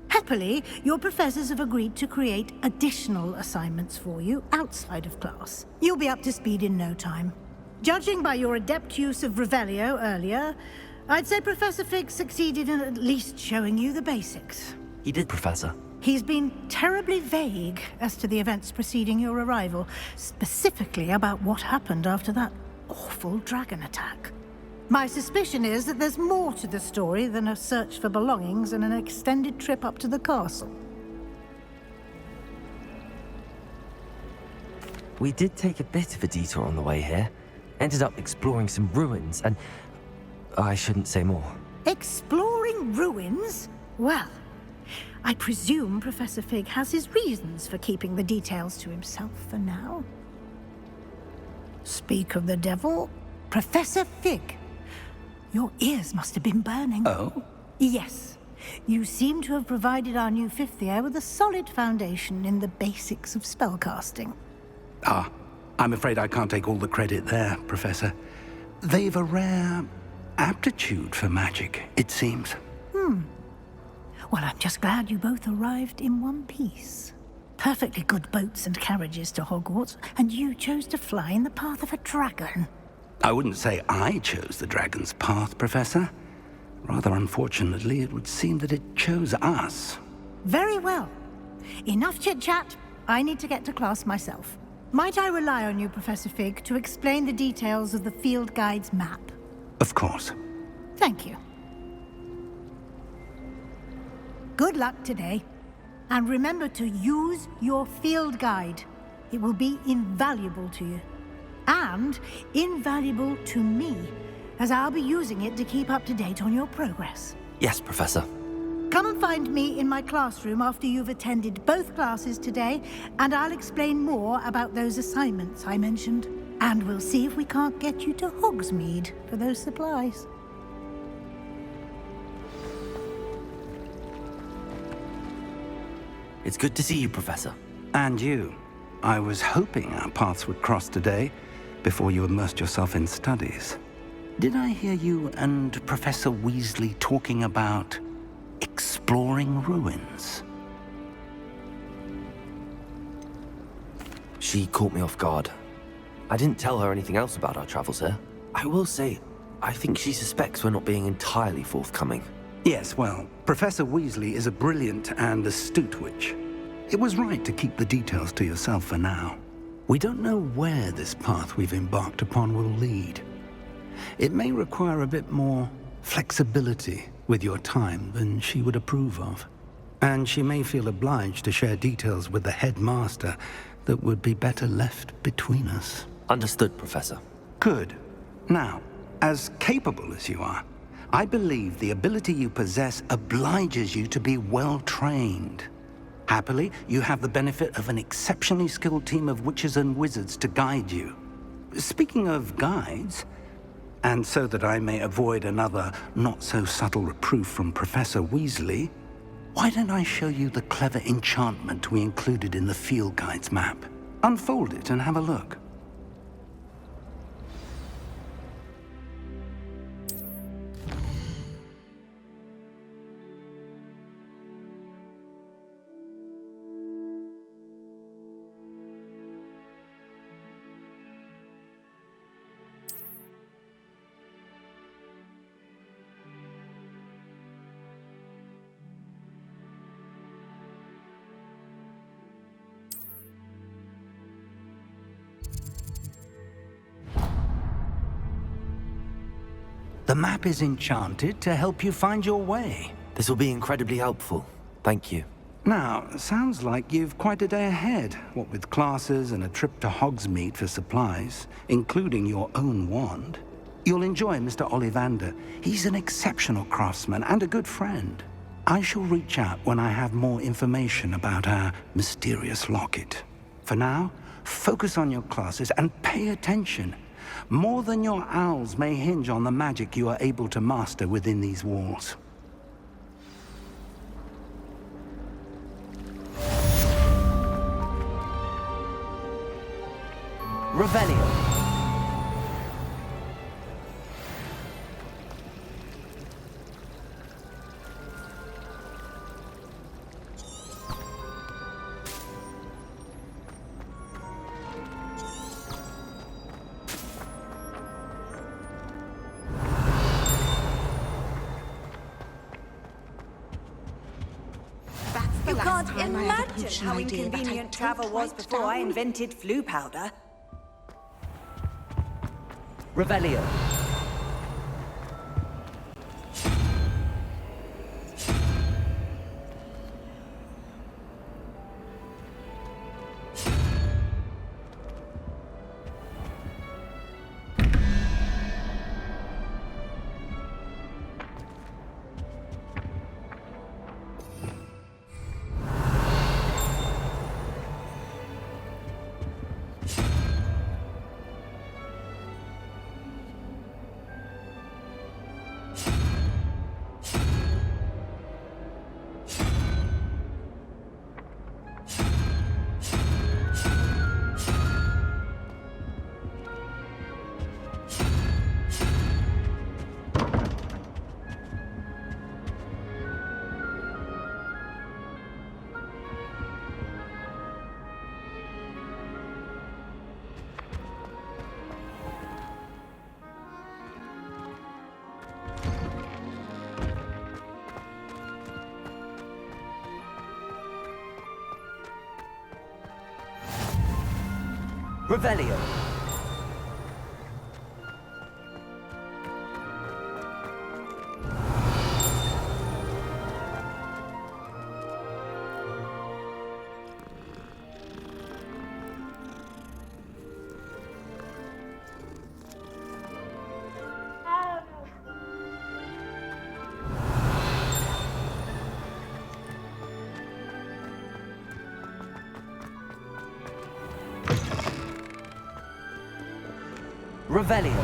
Happily, your professors have agreed to create additional assignments for you outside of class. You'll be up to speed in no time. Judging by your adept use of Revelio earlier, I'd say Professor Fig succeeded in at least showing you the basics. He did, Professor. He's been terribly vague as to the events preceding your arrival, specifically about what happened after that awful dragon attack. My suspicion is that there's more to the story than a search for belongings and an extended trip up to the castle. We did take a bit of a detour on the way here. Ended up exploring some ruins and... I shouldn't say more. Exploring ruins? Well, I presume Professor Fig has his reasons for keeping the details to himself for now. Speak of the devil, Professor Fig. Your ears must have been burning. Oh? Yes. You seem to have provided our new fifth year with a solid foundation in the basics of spellcasting. Ah, I'm afraid I can't take all the credit there, Professor. They've a rare aptitude for magic, it seems. Well, I'm just glad you both arrived in one piece. Perfectly good boats and carriages to Hogwarts, and you chose to fly in the path of a dragon. I wouldn't say I chose the dragon's path, Professor. Rather unfortunately, it would seem that it chose us. Very well. Enough chit-chat. I need to get to class myself. Might I rely on you, Professor Fig, to explain the details of the field guide's map? Of course. Thank you. Good luck today. And remember to use your field guide. It will be invaluable to you. And invaluable to me, as I'll be using it to keep up to date on your progress. Yes, Professor. Come and find me in my classroom after you've attended both classes today, and I'll explain more about those assignments I mentioned. And we'll see if we can't get you to Hogsmeade for those supplies. It's good to see you, Professor. And you. I was hoping our paths would cross today, before you immersed yourself in studies. Did I hear you and Professor Weasley talking about exploring ruins? She caught me off guard. I didn't tell her anything else about our travels here. I will say, I think she suspects we're not being entirely forthcoming. Yes, well, Professor Weasley is a brilliant and astute witch. It was right to keep the details to yourself for now. We don't know where this path we've embarked upon will lead. It may require a bit more flexibility with your time than she would approve of. And she may feel obliged to share details with the headmaster that would be better left between us. Understood, Professor. Good. Now, as capable as you are, I believe the ability you possess obliges you to be well trained. Happily, you have the benefit of an exceptionally skilled team of witches and wizards to guide you. Speaking of guides, and so that I may avoid another not-so-subtle reproof from Professor Weasley, why don't I show you the clever enchantment we included in the field guide's map? Unfold it and have a look. The map is enchanted to help you find your way. This will be incredibly helpful. Thank you. Now, sounds like you've quite a day ahead, what with classes and a trip to Hogsmeade for supplies, including your own wand. You'll enjoy Mr. Ollivander. He's an exceptional craftsman and a good friend. I shall reach out when I have more information about our mysterious locket. For now, focus on your classes and pay attention. More than your owls may hinge on the magic you are able to master within these walls. Revelio. You can't imagine how inconvenient travel was before I invented flu powder. Revelio. Revelio. Revelio.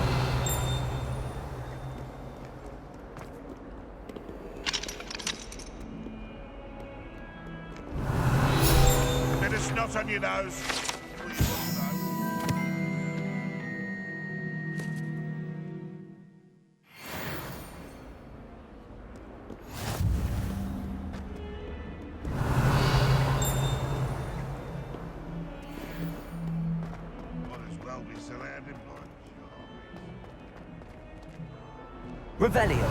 Bit of snot on your nose. Revelio.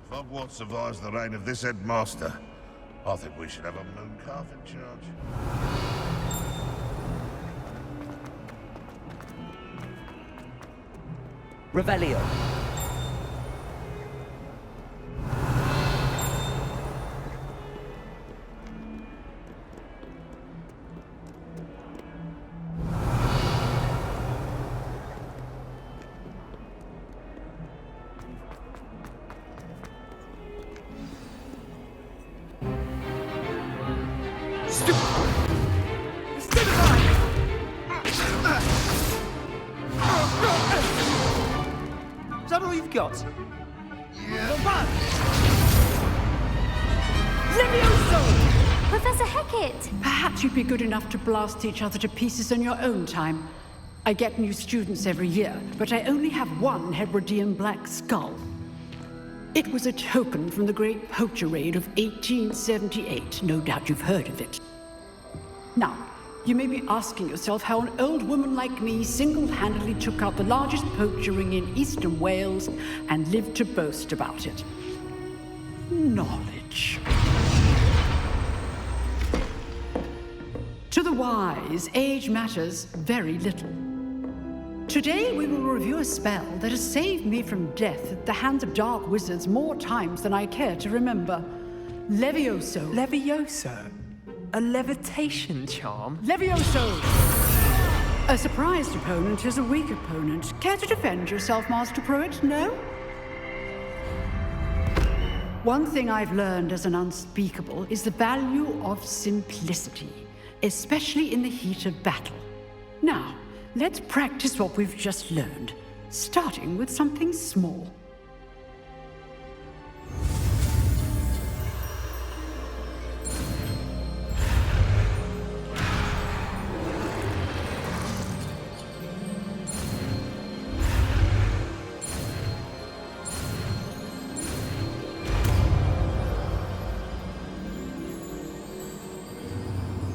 If Hogwarts survives the reign of this headmaster, I think we should have a moon calf in charge. Revelio. Is that all you've got? Yeah. Levioso! Professor Hecat! Perhaps you'd be good enough to blast each other to pieces in your own time. I get new students every year, but I only have one Hebridean black skull. It was a token from the Great Poacher Raid of 1878. No doubt you've heard of it. Now, you may be asking yourself how an old woman like me single-handedly took out the largest poacher ring in eastern Wales and lived to boast about it. Knowledge. To the wise, age matters very little. Today we will review a spell that has saved me from death at the hands of dark wizards more times than I care to remember. Levioso. Levioso? A levitation charm? Levioso! A surprised opponent is a weak opponent. Care to defend yourself, Master Pruitt? No? One thing I've learned as an unspeakable is the value of simplicity, especially in the heat of battle. Now, let's practice what we've just learned, starting with something small.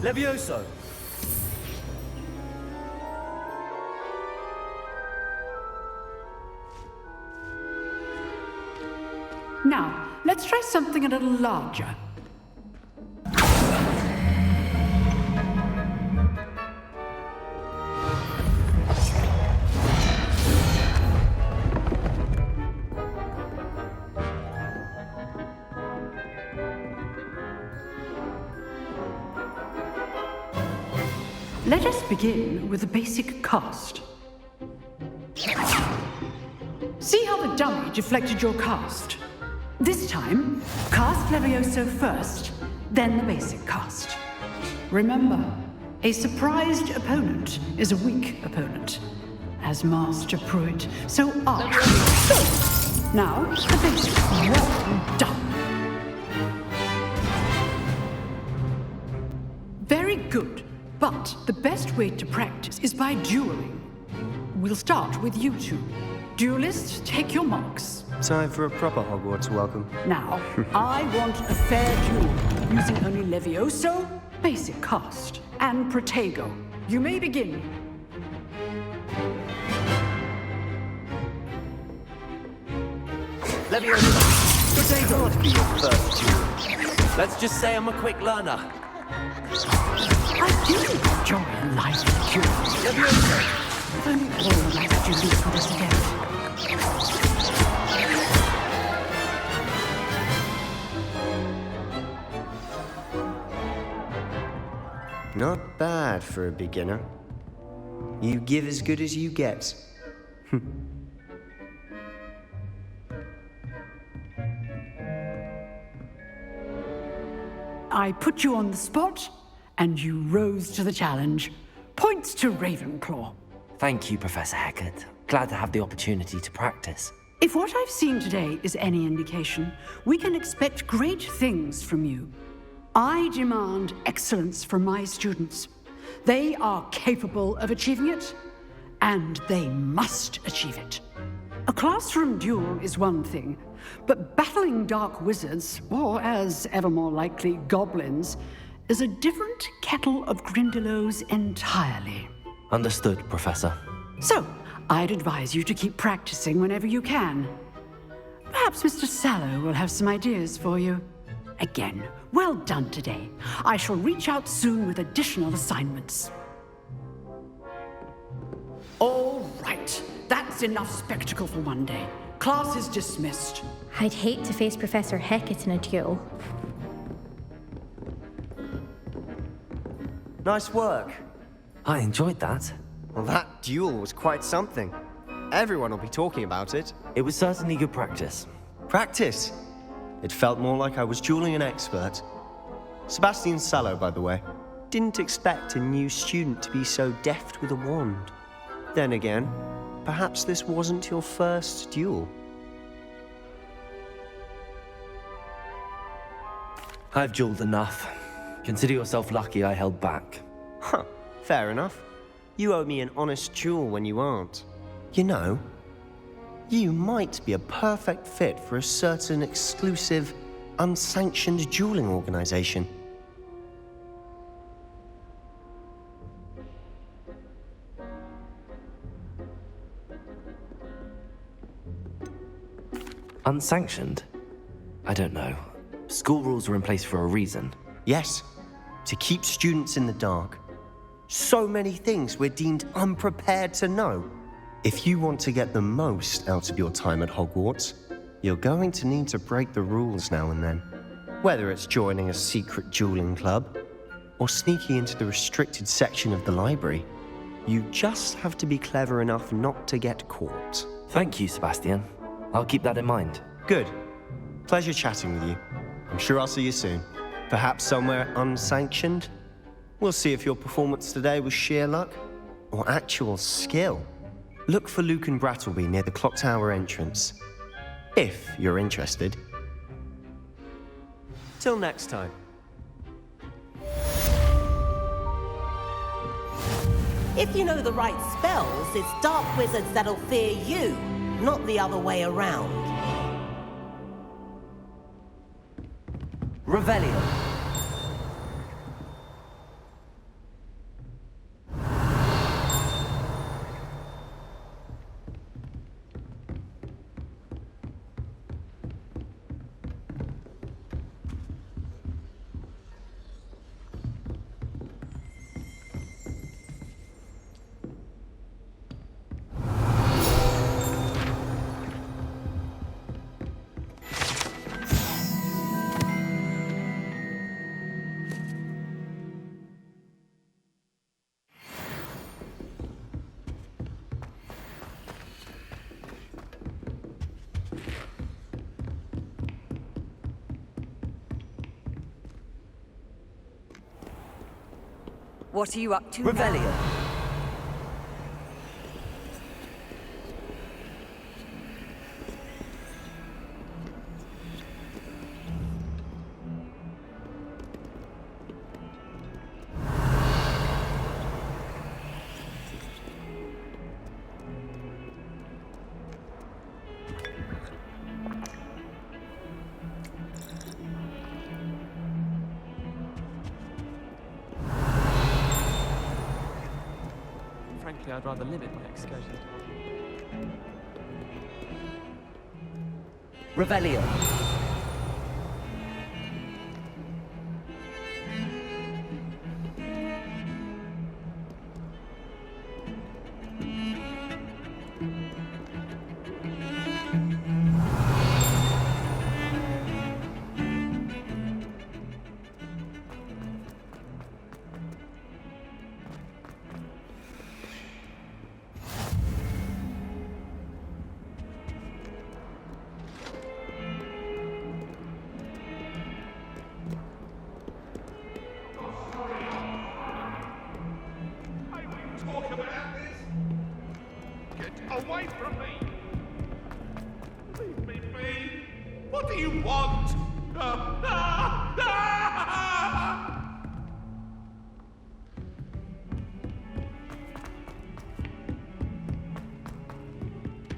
Levioso. Now, let's try something a little larger. Let us begin with the basic cast. See how the dummy deflected your cast? This time, cast Levioso first, then the basic cast. Remember, a surprised opponent is a weak opponent, as Master Pruitt, so are. So, now, the basics. Well done. Very good. But the best way to practice is by dueling. We'll start with you two. Duelists, take your marks. Time for a proper Hogwarts welcome. Now, I want a fair duel, using only Levioso basic cast, and Protego. You may begin. Leviosa, could they not be your first duel? Let's just say I'm a quick learner. I do enjoy life and curiosity. Leviosa! If only all my students would us again. Not bad for a beginner. You give as good as you get. I put you on the spot, and you rose to the challenge. Points to Ravenclaw. Thank you, Professor Hecat. Glad to have the opportunity to practice. If what I've seen today is any indication, we can expect great things from you. I demand excellence from my students. They are capable of achieving it, and they must achieve it. A classroom duel is one thing, but battling dark wizards, or as ever more likely, goblins, is a different kettle of Grindylows entirely. Understood, Professor. So, I'd advise you to keep practicing whenever you can. Perhaps Mr. Sallow will have some ideas for you. Again, well done today. I shall reach out soon with additional assignments. All right, that's enough spectacle for one day. Class is dismissed. I'd hate to face Professor Hecat in a duel. Nice work. I enjoyed that. Well, that duel was quite something. Everyone will be talking about it. It was certainly good practice. Practice? It felt more like I was dueling an expert. Sebastian Sallow, by the way. Didn't expect a new student to be so deft with a wand. Then again, perhaps this wasn't your first duel. I've dueled enough. Consider yourself lucky I held back. Huh, fair enough. You owe me an honest duel when you aren't. You know, you might be a perfect fit for a certain exclusive, unsanctioned dueling organization. Unsanctioned? I don't know. School rules are in place for a reason. Yes, to keep students in the dark. So many things we're deemed unprepared to know. If you want to get the most out of your time at Hogwarts, you're going to need to break the rules now and then. Whether it's joining a secret dueling club, or sneaking into the restricted section of the library, you just have to be clever enough not to get caught. Thank you, Sebastian. I'll keep that in mind. Good. Pleasure chatting with you. I'm sure I'll see you soon. Perhaps somewhere unsanctioned? We'll see if your performance today was sheer luck or actual skill. Look for Luke and Brattleby near the clock tower entrance, if you're interested. Till next time. If you know the right spells, it's dark wizards that'll fear you, not the other way around. Revelio. What are you up to Revelio. now? frankly, I'd rather limit my excursions to Revelio. Talk about this? Get away from me! Leave me be! What do you want?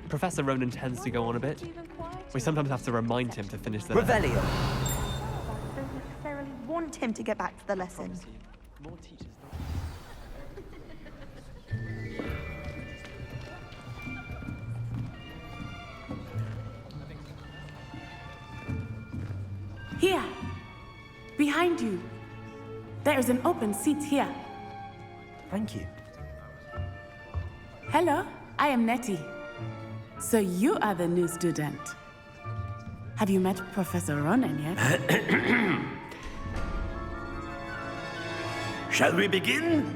Professor Ronan tends to go on a bit. We sometimes have to remind him to finish the Revelio. I don't necessarily want him to get back to the lesson. More teachers. Here, behind you. There is an open seat here. Thank you. Hello, I am Nettie. So you are the new student. Have you met Professor Ronan yet? Shall we begin?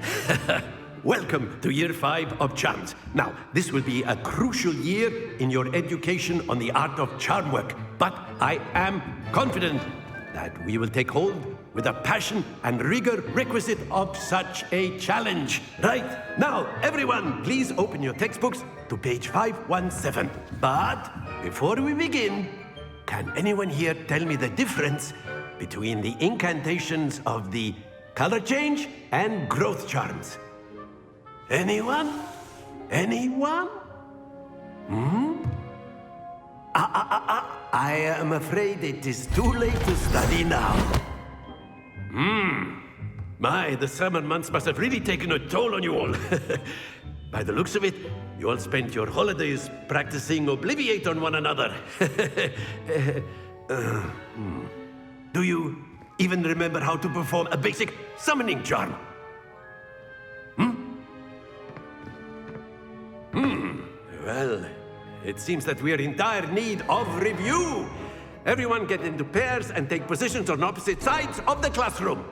Welcome to Year 5 of Charms. Now, this will be a crucial year in your education on the art of charm work, but I am confident that we will take hold with the passion and rigor requisite of such a challenge. Right, now, everyone, please open your textbooks to page 517. But before we begin, can anyone here tell me the difference between the incantations of the color change and growth charms? Anyone? Anyone? I am afraid it is too late to study now. My, the summer months must have really taken a toll on you all. By the looks of it, you all spent your holidays practicing Obliviate on one another. Do you even remember how to perform a basic summoning charm? Well, it seems that we are in dire need of review. Everyone get into pairs and take positions on opposite sides of the classroom.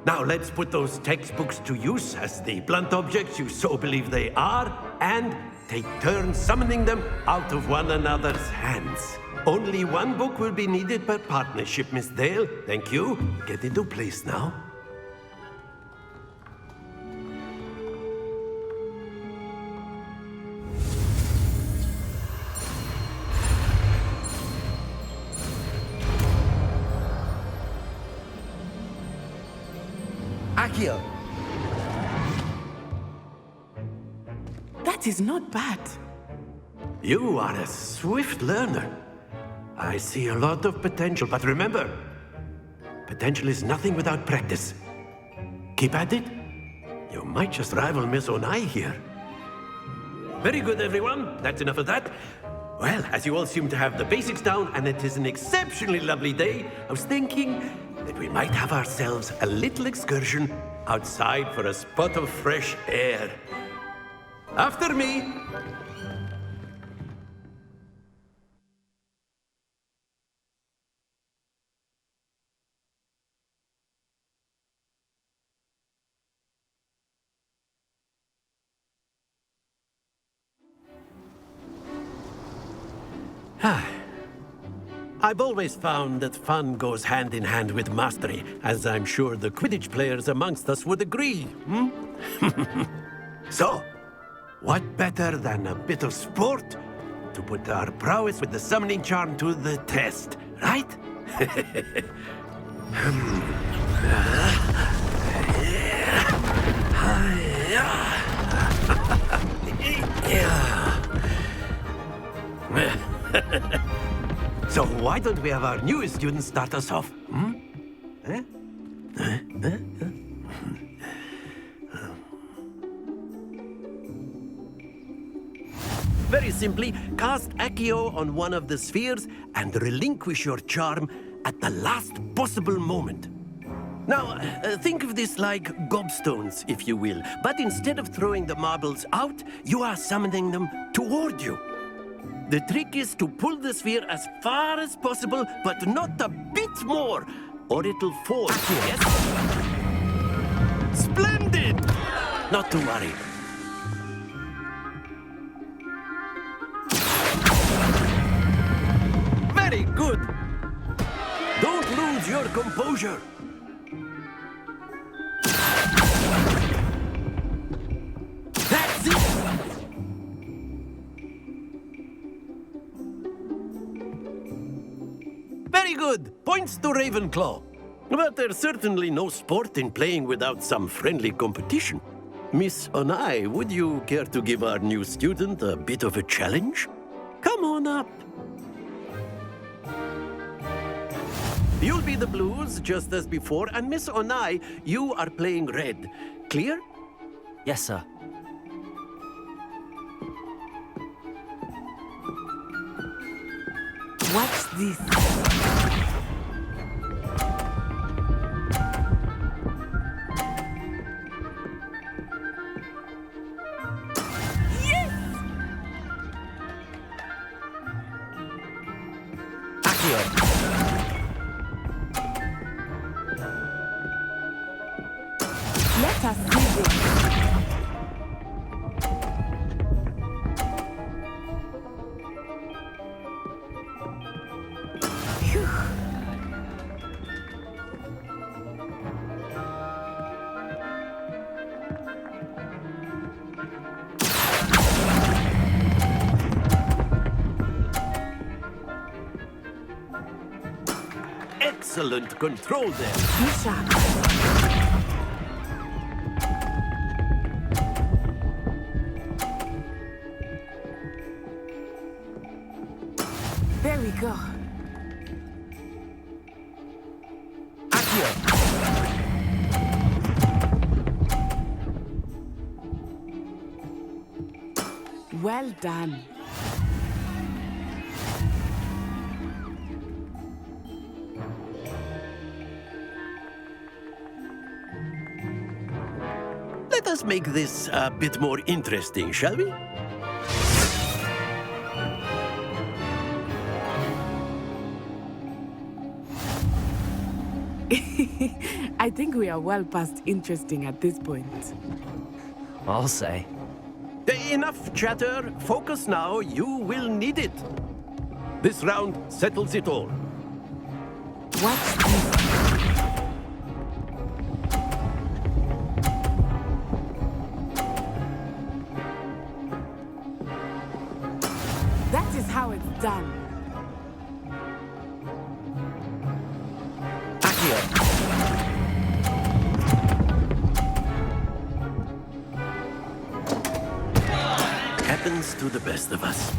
Now let's put those textbooks to use as the blunt objects you so believe they are, and take turns summoning them out of one another's hands. Only one book will be needed per partnership, Miss Dale. Thank you. Get into place now. Accio. That is not bad. You are a swift learner. I see a lot of potential, but remember, potential is nothing without practice. Keep at it. You might just rival Miss Onai here. Very good, everyone. That's enough of that. Well, as you all seem to have the basics down, and it is an exceptionally lovely day, I was thinking that we might have ourselves a little excursion outside for a spot of fresh air. After me. I've always found that fun goes hand in hand with mastery, as I'm sure the Quidditch players amongst us would agree. So, what better than a bit of sport to put our prowess with the summoning charm to the test, right? So why don't we have our newest student start us off? simply cast Accio on one of the spheres and relinquish your charm at the last possible moment. Now, think of this like gobstones, if you will, but instead of throwing the marbles out, you are summoning them toward you. The trick is to pull the sphere as far as possible, but not a bit more, or it'll fall. Yes? Splendid! Not to worry. Very good. Don't lose your composure. That's it. Very good. Points to Ravenclaw. But there's certainly no sport in playing without some friendly competition. Miss Onai, would you care to give our new student a bit of a challenge? Come on up. You'll be the blues, just as before, and Miss Onai, you are playing red. Clear? Yes, sir. What's this? Let us see this. Phew. Excellent control there. There we go. Well done. Let us make this a bit more interesting, shall we? I think we are well past interesting at this point. I'll say. Enough chatter. Focus now. You will need it. This round settles it all. What's this? That is how it's done. Happens to the best of us.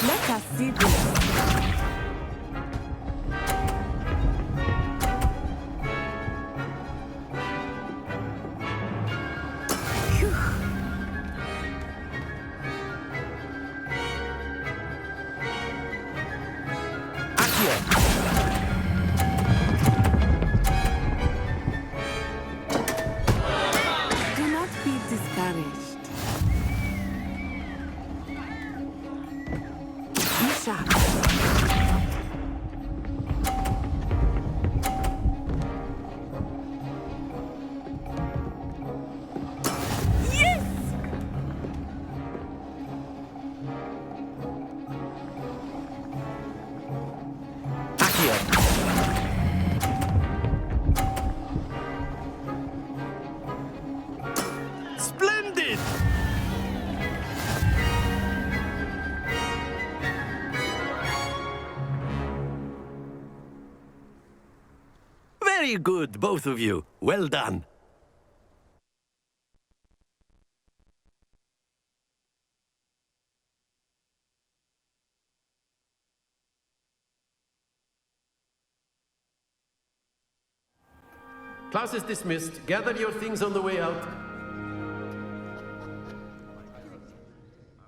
Let us see this. Do not be discouraged. Be sharp. Yes! Splendid! Very good, both of you. Well done. Class is dismissed. Gather your things on the way out.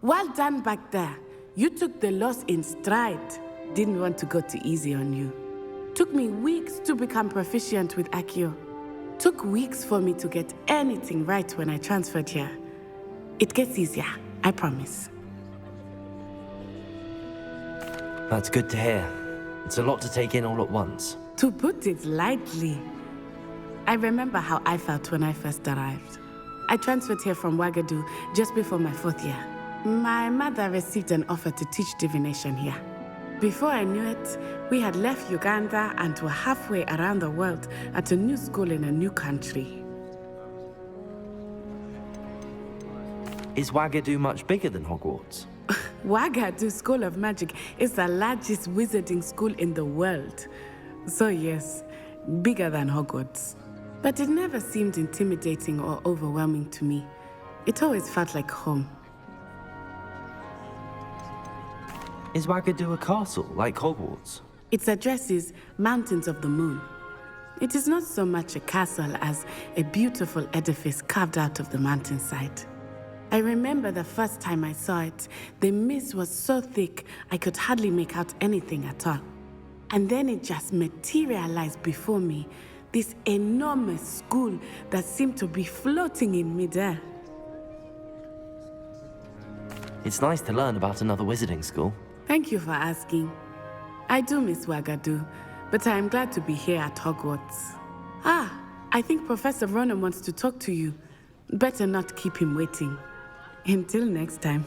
Well done back there. You took the loss in stride. Didn't want to go too easy on you. Took me weeks to become proficient with Accio. Took weeks for me to get anything right when I transferred here. It gets easier, I promise. That's good to hear. It's a lot to take in all at once. To put it lightly, I remember how I felt when I first arrived. I transferred here from Wagadu just before my 4th year. My mother received an offer to teach divination here. Before I knew it, we had left Uganda and were halfway around the world at a new school in a new country. Is Wagadu much bigger than Hogwarts? Wagadu School of Magic is the largest wizarding school in the world. So yes, bigger than Hogwarts. But it never seemed intimidating or overwhelming to me. It always felt like home. Is Wagadu a castle, like Hogwarts? Its address is Mountains of the Moon. It is not so much a castle as a beautiful edifice carved out of the mountainside. I remember the first time I saw it, the mist was so thick I could hardly make out anything at all. And then it just materialized before me, this enormous school that seemed to be floating in midair. It's nice to learn about another wizarding school. Thank you for asking. I do miss Wagadu, but I am glad to be here at Hogwarts. I think Professor Ronan wants to talk to you. Better not keep him waiting. Until next time.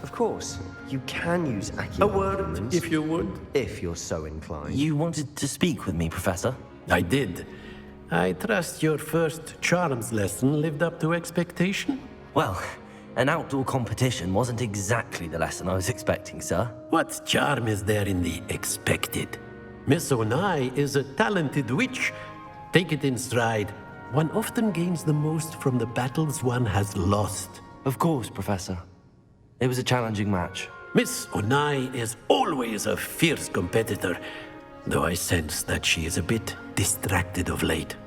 Of course, you can use Accio. A word, if you would. If you're so inclined. You wanted to speak with me, Professor? I did. I trust your first charms lesson lived up to expectation? Well, an outdoor competition wasn't exactly the lesson I was expecting, sir. What charm is there in the expected? Miss Onai is a talented witch. Take it in stride. One often gains the most from the battles one has lost. Of course, Professor. It was a challenging match. Miss Onai is always a fierce competitor, though I sense that she is a bit distracted of late.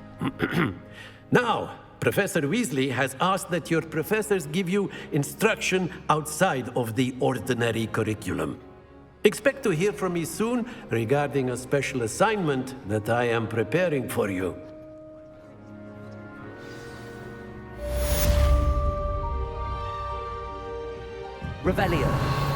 Now, Professor Weasley has asked that your professors give you instruction outside of the ordinary curriculum. Expect to hear from me soon regarding a special assignment that I am preparing for you. Revelio.